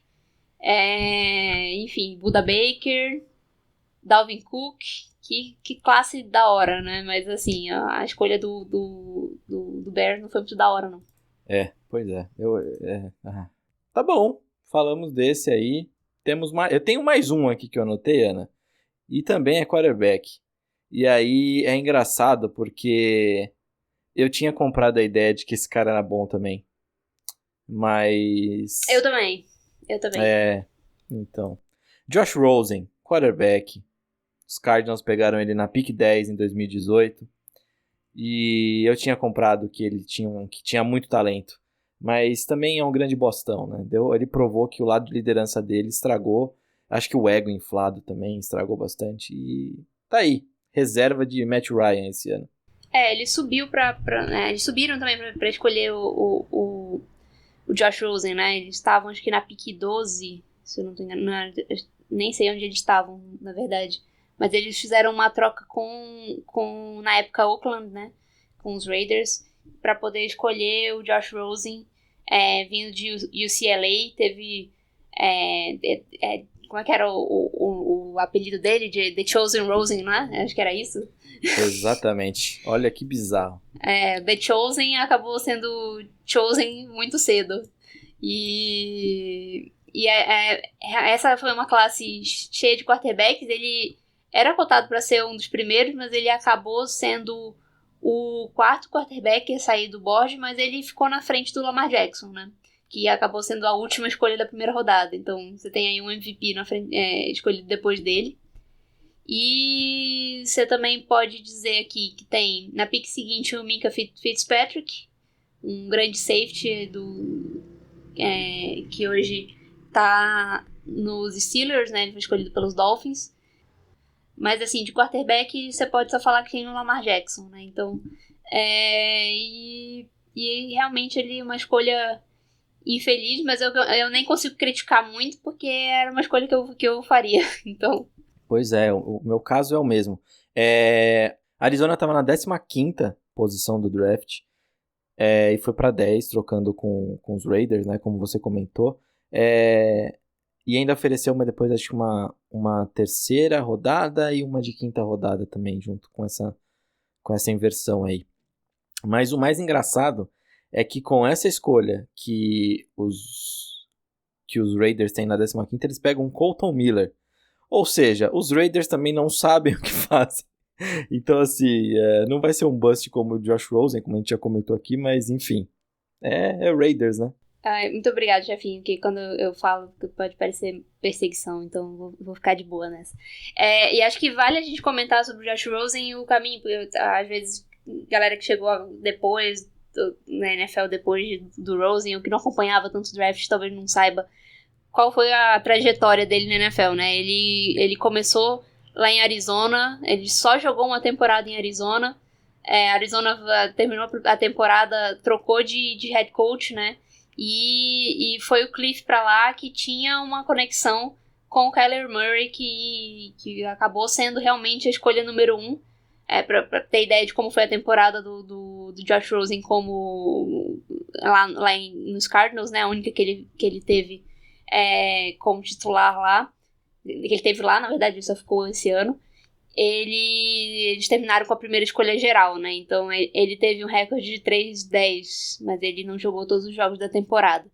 enfim, Buda Baker, Dalvin Cook, que classe da hora, né? Mas assim, a escolha do Bears não foi muito da hora, não. Pois é. Tá bom, falamos desse aí. Eu tenho mais um aqui que eu anotei, Ana, e também é quarterback. E aí é engraçado porque eu tinha comprado a ideia de que esse cara era bom também. Mas... Eu também. Então. Josh Rosen, quarterback. Os Cardinals pegaram ele na pick 10 em 2018. E eu tinha comprado que ele tinha muito talento. Mas também é um grande bostão, né? Ele provou que o lado de liderança dele estragou. Acho que o ego inflado também estragou bastante. E tá aí. Reserva de Matt Ryan esse ano. Eles eles subiram também pra escolher o Josh Rosen, né? Eles estavam, acho que na pick 12, se eu não tô enganado. Nem sei onde eles estavam, na verdade. Mas eles fizeram uma troca com na época, Oakland, né? Com os Raiders, pra poder escolher o Josh Rosen, vindo de UCLA. Teve... como é que era o apelido dele? De The Chosen Rosen, né? Acho que era isso. Exatamente. Olha que bizarro. The Chosen acabou sendo Chosen muito cedo. E essa foi uma classe cheia de quarterbacks. Ele era cotado para ser um dos primeiros, mas ele acabou sendo o 4º quarterback a sair do board, mas ele ficou na frente do Lamar Jackson, né? Que acabou sendo a última escolha da primeira rodada. Então, você tem aí um MVP na frente, escolhido depois dele. E você também pode dizer aqui que tem, na pick seguinte, o Minkah Fitzpatrick, um grande safety que hoje tá nos Steelers, né? Ele foi escolhido pelos Dolphins. Mas, assim, de quarterback, você pode só falar que tem o Lamar Jackson, né? Então, e realmente ele é uma escolha... infeliz, mas eu nem consigo criticar muito, porque era uma escolha que eu faria, então... Pois é, o meu caso é o mesmo. Arizona estava na 15ª posição do draft, e foi para 10, trocando com os Raiders, né, como você comentou, e ainda ofereceu depois, acho que uma 3ª rodada e uma de 5ª rodada também, junto com essa inversão aí. Mas o mais engraçado é que com essa escolha que os Raiders têm na 15ª, eles pegam um Colton Miller. Ou seja, os Raiders também não sabem o que fazem. Então, assim, não vai ser um bust como o Josh Rosen, como a gente já comentou aqui, mas enfim, é Raiders, né? Muito obrigado, Jefinho, que quando eu falo pode parecer perseguição, então vou ficar de boa nessa. E acho que vale a gente comentar sobre o Josh Rosen e o caminho, porque às vezes galera que chegou depois... na NFL depois do Rosen, ou que não acompanhava tanto draft, talvez não saiba qual foi a trajetória dele na NFL, né? Ele começou lá em Arizona, ele só jogou uma temporada em Arizona. Arizona terminou a temporada, trocou de head coach, né? E foi o Cliff pra lá, que tinha uma conexão com o Kyler Murray, que acabou sendo realmente a escolha número 1. Pra ter ideia de como foi a temporada do Josh Rosen como lá nos Cardinals, né? A única que ele teve como titular lá. Que ele teve lá, na verdade, ele só ficou esse ano. Eles terminaram com a primeira escolha geral, né? Então ele teve um recorde de 3-10, mas ele não jogou todos os jogos da temporada.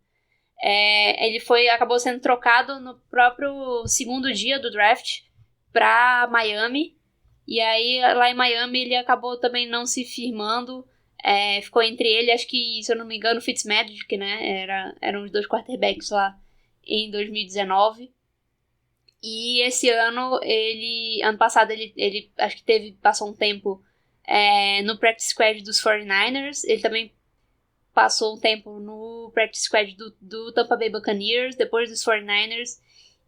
Ele acabou sendo trocado no próprio segundo dia do draft para Miami. E aí, lá em Miami, ele acabou também não se firmando. Ficou entre ele, acho que, se eu não me engano, Fitzmagic, né? Eram os 2 quarterbacks lá em 2019. E esse ano, ano passado, ele acho que passou um tempo no practice squad dos 49ers. Ele também passou um tempo no practice squad do Tampa Bay Buccaneers, depois dos 49ers.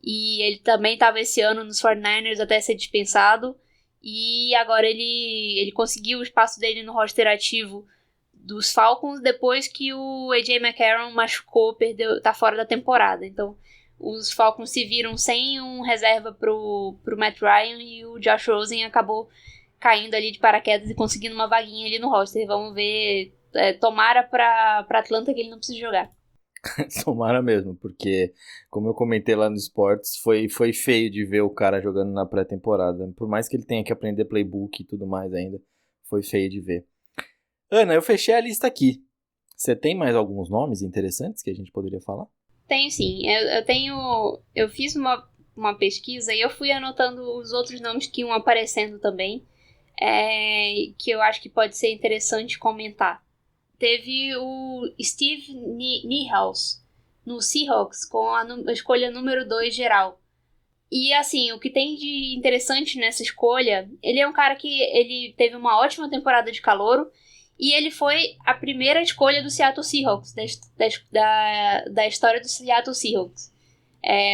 E ele também estava esse ano nos 49ers até ser dispensado. E agora ele conseguiu o espaço dele no roster ativo dos Falcons depois que o A.J. McCarron machucou, tá fora da temporada. Então, os Falcons se viram sem um reserva pro Matt Ryan e o Josh Rosen acabou caindo ali de paraquedas e conseguindo uma vaguinha ali no roster. Vamos ver, tomara pra Atlanta que ele não precise jogar. Tomara mesmo, porque, como eu comentei lá no Sports, foi feio de ver o cara jogando na pré-temporada. Por mais que ele tenha que aprender playbook e tudo mais ainda, foi feio de ver. Ana, eu fechei a lista aqui. Você tem mais alguns nomes interessantes que a gente poderia falar? Tenho sim. Eu fiz uma pesquisa e eu fui anotando os outros nomes que iam aparecendo também, que eu acho que pode ser interessante comentar. Teve o Steve Niehaus no Seahawks com a escolha número 2 geral. E assim, o que tem de interessante nessa escolha, ele é um cara que ele teve uma ótima temporada de calouro e ele foi a primeira escolha do Seattle Seahawks, da história do Seattle Seahawks.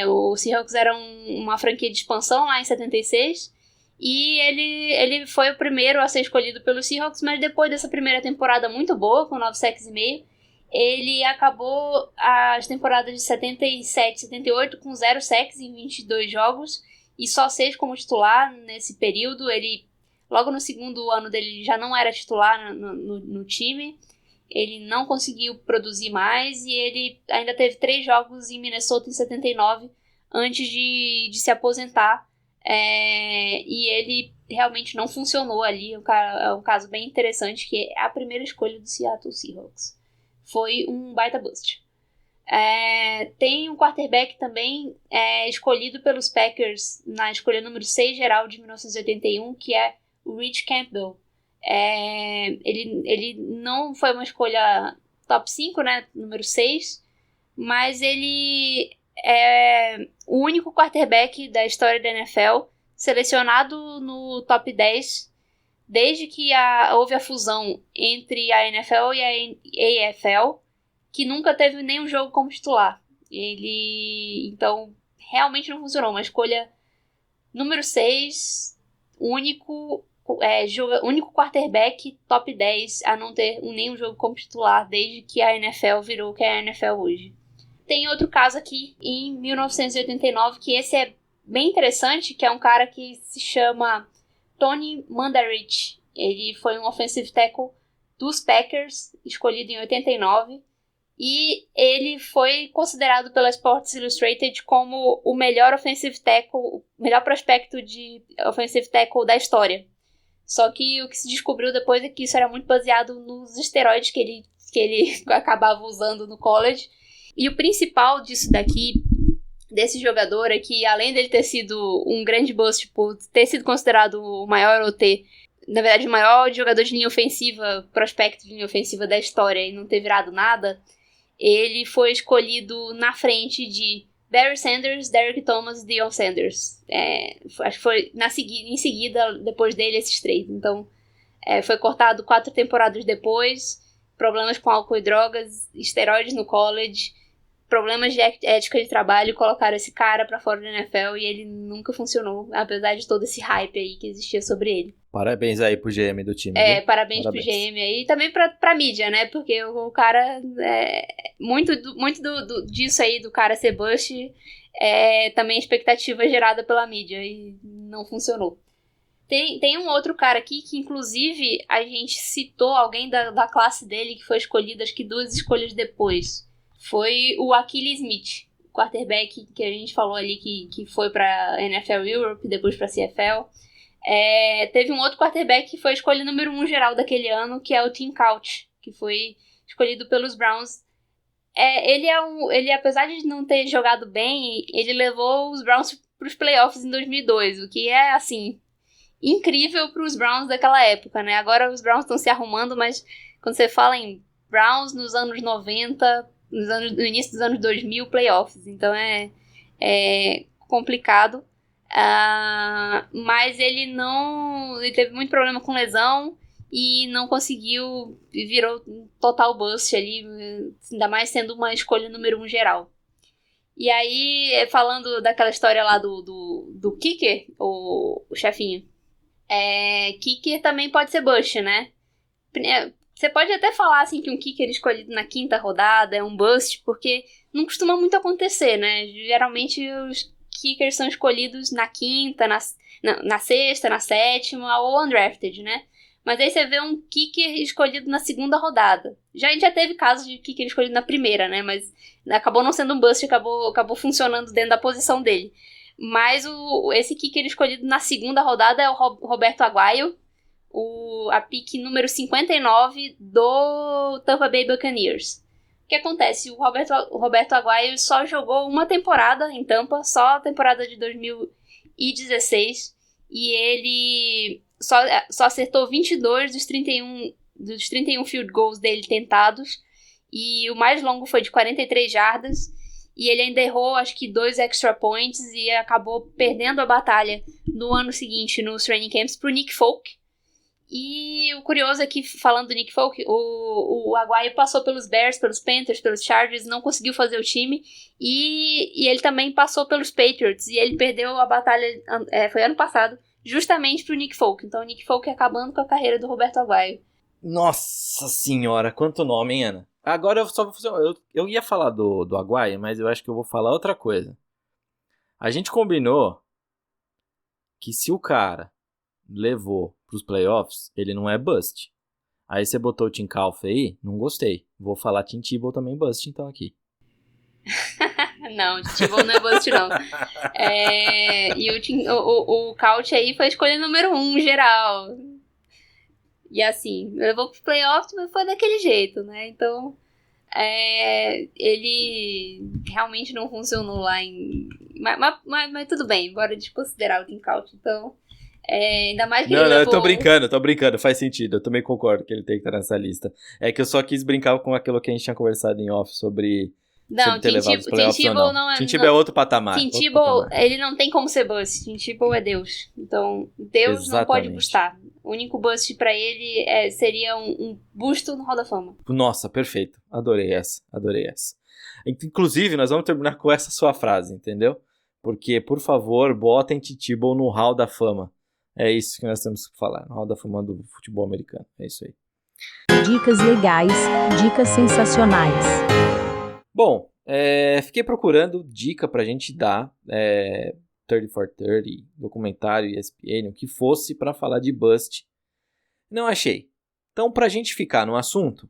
O Seahawks era uma franquia de expansão lá em 76 e ele foi o primeiro a ser escolhido pelo Seahawks, mas depois dessa primeira temporada muito boa, com 9 sacks e meio, ele acabou as temporadas de 77 78 com 0 sacks em 22 jogos e só 6 como titular nesse período. Ele, logo no segundo ano dele, já não era titular no time. Ele não conseguiu produzir mais e ele ainda teve 3 jogos em Minnesota em 79 antes de se aposentar. E ele realmente não funcionou ali. É um caso bem interessante, que é a primeira escolha do Seattle Seahawks. Foi um baita bust. Tem um quarterback também escolhido pelos Packers na escolha número 6 geral de 1981, que é o Rich Campbell. Ele não foi uma escolha top 5, né, número 6, mas ele é o único quarterback da história da NFL selecionado no top 10 desde que houve a fusão entre a NFL e a AFL, que nunca teve nenhum jogo como titular. Então, realmente não funcionou. Uma escolha número 6, único quarterback top 10 a não ter nenhum jogo como titular desde que a NFL virou o que é a NFL hoje. Tem outro caso aqui em 1989, que esse é bem interessante, que é um cara que se chama Tony Mandarich. Ele foi um offensive tackle dos Packers, escolhido em 89, e ele foi considerado pela Sports Illustrated como o melhor offensive tackle, o melhor prospecto de offensive tackle da história. Só que o que se descobriu depois é que isso era muito baseado nos esteroides que ele acabava usando no college. E o principal disso daqui, desse jogador, é que além dele ter sido um grande bust por ter sido considerado o maior OT, na verdade o maior jogador de linha ofensiva, prospecto de linha ofensiva da história e não ter virado nada, ele foi escolhido na frente de Barry Sanders, Derrick Thomas e Deion Sanders. Acho que foi em seguida, depois dele, esses 3. Então, foi cortado 4 temporadas depois, problemas com álcool e drogas, esteroides no college. problemas de ética de trabalho colocaram esse cara pra fora da NFL e ele nunca funcionou, apesar de todo esse hype aí que existia sobre ele. Parabéns aí pro GM do time. É, viu? parabéns pro GM aí e também pra mídia, né? Porque o cara, muito disso aí do cara ser bust, também a expectativa gerada pela mídia e não funcionou. Tem um outro cara aqui que, inclusive, a gente citou alguém da classe dele que foi escolhido, acho que 2 escolhas depois. Foi o Akili Smith, quarterback que a gente falou ali que foi pra NFL Europe, depois pra CFL. Teve um outro quarterback que foi a escolha número 1 geral daquele ano, que é o Tim Couch, que foi escolhido pelos Browns. Ele, apesar de não ter jogado bem, ele levou os Browns pros playoffs em 2002, o que é, assim, incrível para os Browns daquela época, né? Agora os Browns estão se arrumando, mas quando você fala em Browns nos anos 90, no início dos anos 2000, playoffs, então é complicado. Mas ele teve muito problema com lesão e não conseguiu, virou um total bust ali, ainda mais sendo uma escolha número 1 geral. E aí, falando daquela história lá do kicker, o chefinho, kicker também pode ser bust, né? Você pode até falar assim que um kicker escolhido na 5ª rodada é um bust, porque não costuma muito acontecer, né? Geralmente os kickers são escolhidos na 5ª, na 6ª, na 7ª ou undrafted, né? Mas aí você vê um kicker escolhido na 2ª rodada. A gente já teve casos de kicker escolhido na 1ª, né? Mas acabou não sendo um bust, acabou funcionando dentro da posição dele. Mas esse kicker escolhido na 2ª rodada é o Roberto Aguayo, a pick número 59 do Tampa Bay Buccaneers. O que acontece? O Roberto Aguayo só jogou uma temporada em Tampa, só a temporada de 2016, e ele só acertou 22 dos 31 field goals dele tentados, e o mais longo foi de 43 jardas, e ele ainda errou, acho que 2 extra points, e acabou perdendo a batalha no ano seguinte nos training camps pro Nick Folk. E o curioso é que, falando do Nick Folk, o Aguayo passou pelos Bears, pelos Panthers, pelos Chargers, não conseguiu fazer o time, e ele também passou pelos Patriots, e ele perdeu a batalha, foi ano passado, justamente pro Nick Folk. Então o Nick Folk acabando com a carreira do Roberto Aguayo. Nossa senhora, quanto nome, hein, Ana? Agora eu só vou fazer... Eu ia falar do Aguayo, mas eu acho que eu vou falar outra coisa. A gente combinou que se o cara levou pros playoffs, ele não é bust. Aí você botou o Tim Couch aí, não gostei. Vou falar Tim Tebow também bust, então, aqui. Não, Tebow não é bust, não. E o Couch aí foi a escolha número 1 geral. E assim, levou pros playoffs, mas foi daquele jeito, né? Então, ele realmente não funcionou lá em... Mas tudo bem, bora desconsiderar o Tim Couch, então... ainda mais que não, ele levou... eu tô brincando, faz sentido, eu também concordo que ele tem que estar nessa lista. É que eu só quis brincar com aquilo que a gente tinha conversado em off sobre ter levado os playoffs ou não. Tim Tebow é outro patamar. Tim Tebow, ele não tem como ser bust, Tim Tebow é Deus, então Deus Exatamente. Não pode bustar. O único bust pra ele seria um busto no Hall da Fama. Nossa, perfeito, adorei essa. Inclusive, nós vamos terminar com essa sua frase, entendeu? Porque, por favor, botem Tim Tebow no Hall da Fama. É isso que nós temos que falar, no Hall da Fama do futebol americano. É isso aí. Dicas legais, dicas sensacionais. Bom, fiquei procurando dica pra gente dar, 30 for 30, documentário, ESPN, o que fosse pra falar de bust. Não achei. Então, pra gente ficar no assunto,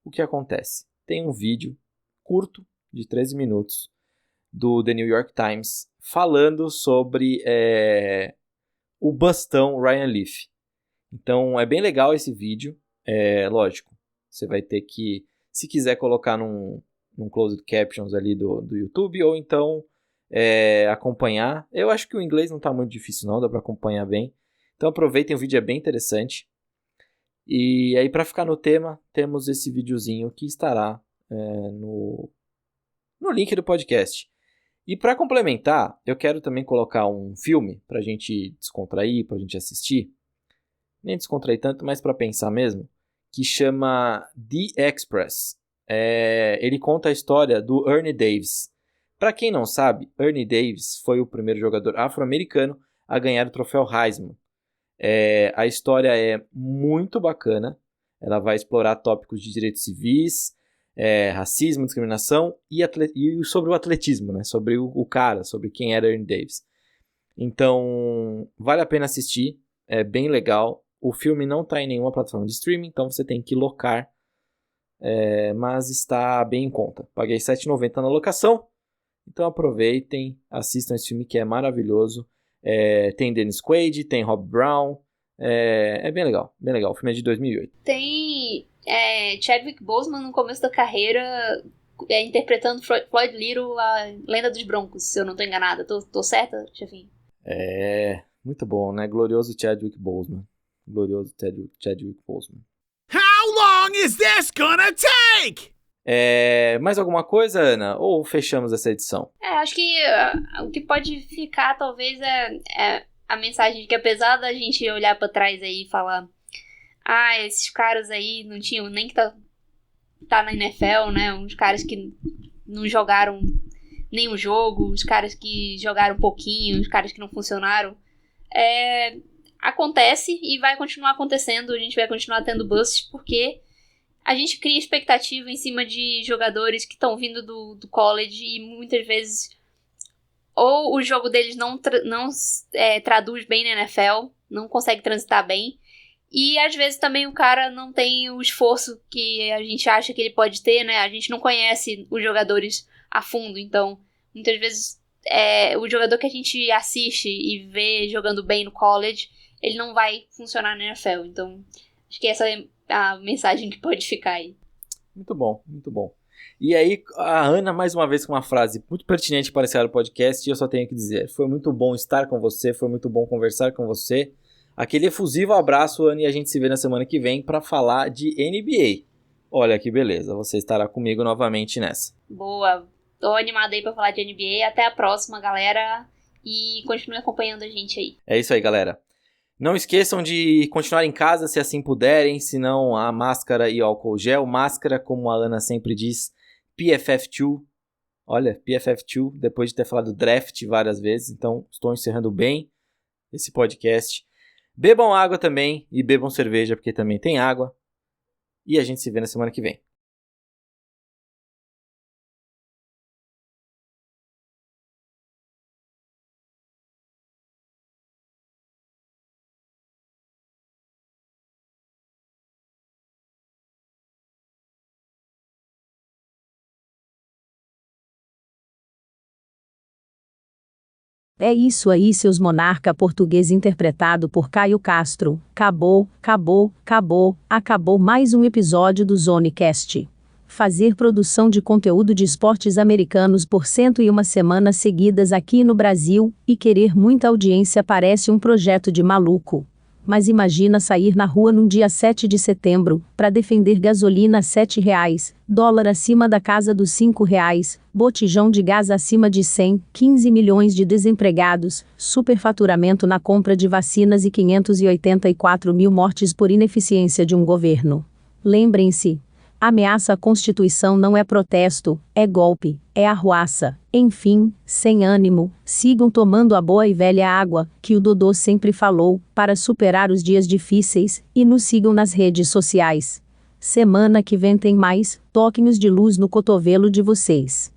o que acontece? Tem um vídeo curto, de 13 minutos, do The New York Times, falando sobre... o bustão Ryan Leaf. Então é bem legal esse vídeo. Lógico, você vai ter que, se quiser colocar num closed captions ali do YouTube, ou então acompanhar. Eu acho que o inglês não está muito difícil não, dá para acompanhar bem. Então aproveitem, o vídeo é bem interessante. E aí, para ficar no tema, temos esse videozinho que estará no link do podcast. E para complementar, eu quero também colocar um filme pra gente descontrair, pra gente assistir. Nem descontrair tanto, mas pra pensar mesmo. Que chama The Express. Ele conta a história do Ernie Davis. Para quem não sabe, Ernie Davis foi o primeiro jogador afro-americano a ganhar o troféu Heisman. A história é muito bacana. Ela vai explorar tópicos de direitos civis, racismo, discriminação e sobre o atletismo, né? Sobre o cara, sobre quem era Ernie Davis. Então, vale a pena assistir, é bem legal. O filme não está em nenhuma plataforma de streaming, então você tem que locar, mas está bem em conta. Paguei R$ 7,90 na locação, então aproveitem, assistam esse filme que é maravilhoso. Tem Dennis Quaid, tem Rob Brown, é bem legal, bem legal. O filme é de 2008. Tem Chadwick Boseman no começo da carreira interpretando Floyd Little, a Lenda dos Broncos, se eu não tô enganada. Tô certa, chefinho? Muito bom, né? Glorioso Chadwick Boseman. Glorioso Chadwick Boseman. How long is this gonna take? Mais alguma coisa, Ana? Ou fechamos essa edição? Acho que o que pode ficar, talvez, é a mensagem de que, apesar da gente olhar pra trás aí e falar esses caras aí não tinham nem que tá na NFL, né? Uns caras que não jogaram nenhum jogo, uns caras que jogaram um pouquinho, uns caras que não funcionaram. Acontece e vai continuar acontecendo, a gente vai continuar tendo busts, porque a gente cria expectativa em cima de jogadores que estão vindo do college e muitas vezes ou o jogo deles não traduz bem na NFL, não consegue transitar bem, e às vezes também o cara não tem o esforço que a gente acha que ele pode ter, né? A gente não conhece os jogadores a fundo, então muitas vezes o jogador que a gente assiste e vê jogando bem no college, ele não vai funcionar na NFL. Então, acho que essa é a mensagem que pode ficar aí. Muito bom, muito bom. E aí, a Ana, mais uma vez, com uma frase muito pertinente para encerrar o podcast, e eu só tenho que dizer, foi muito bom estar com você, foi muito bom conversar com você. Aquele efusivo abraço, Ana, e a gente se vê na semana que vem para falar de NBA. Olha que beleza, você estará comigo novamente nessa. Boa, tô animada aí para falar de NBA. Até a próxima, galera, e continue acompanhando a gente aí. É isso aí, galera. Não esqueçam de continuar em casa se assim puderem, se não a máscara e álcool gel. Máscara, como a Ana sempre diz, PFF2. Olha, PFF2, depois de ter falado draft várias vezes. Então, estou encerrando bem esse podcast. Bebam água também e bebam cerveja, porque também tem água. E a gente se vê na semana que vem. É isso aí, seus monarca português interpretado por Caio Castro. Acabou mais um episódio do Zonecast. Fazer produção de conteúdo de esportes americanos por 101 semanas seguidas aqui no Brasil, e querer muita audiência parece um projeto de maluco. Mas imagina sair na rua num dia 7 de setembro, para defender gasolina a R$7, dólar acima da casa dos R$5, botijão de gás acima de 100, 15 milhões de desempregados, superfaturamento na compra de vacinas e 584 mil mortes por ineficiência de um governo. Lembrem-se, ameaça à Constituição não é protesto, é golpe, é arruaça. Enfim, sem ânimo, sigam tomando a boa e velha água, que o Dodô sempre falou, para superar os dias difíceis, e nos sigam nas redes sociais. Semana que vem tem mais, toquinhos de luz no cotovelo de vocês.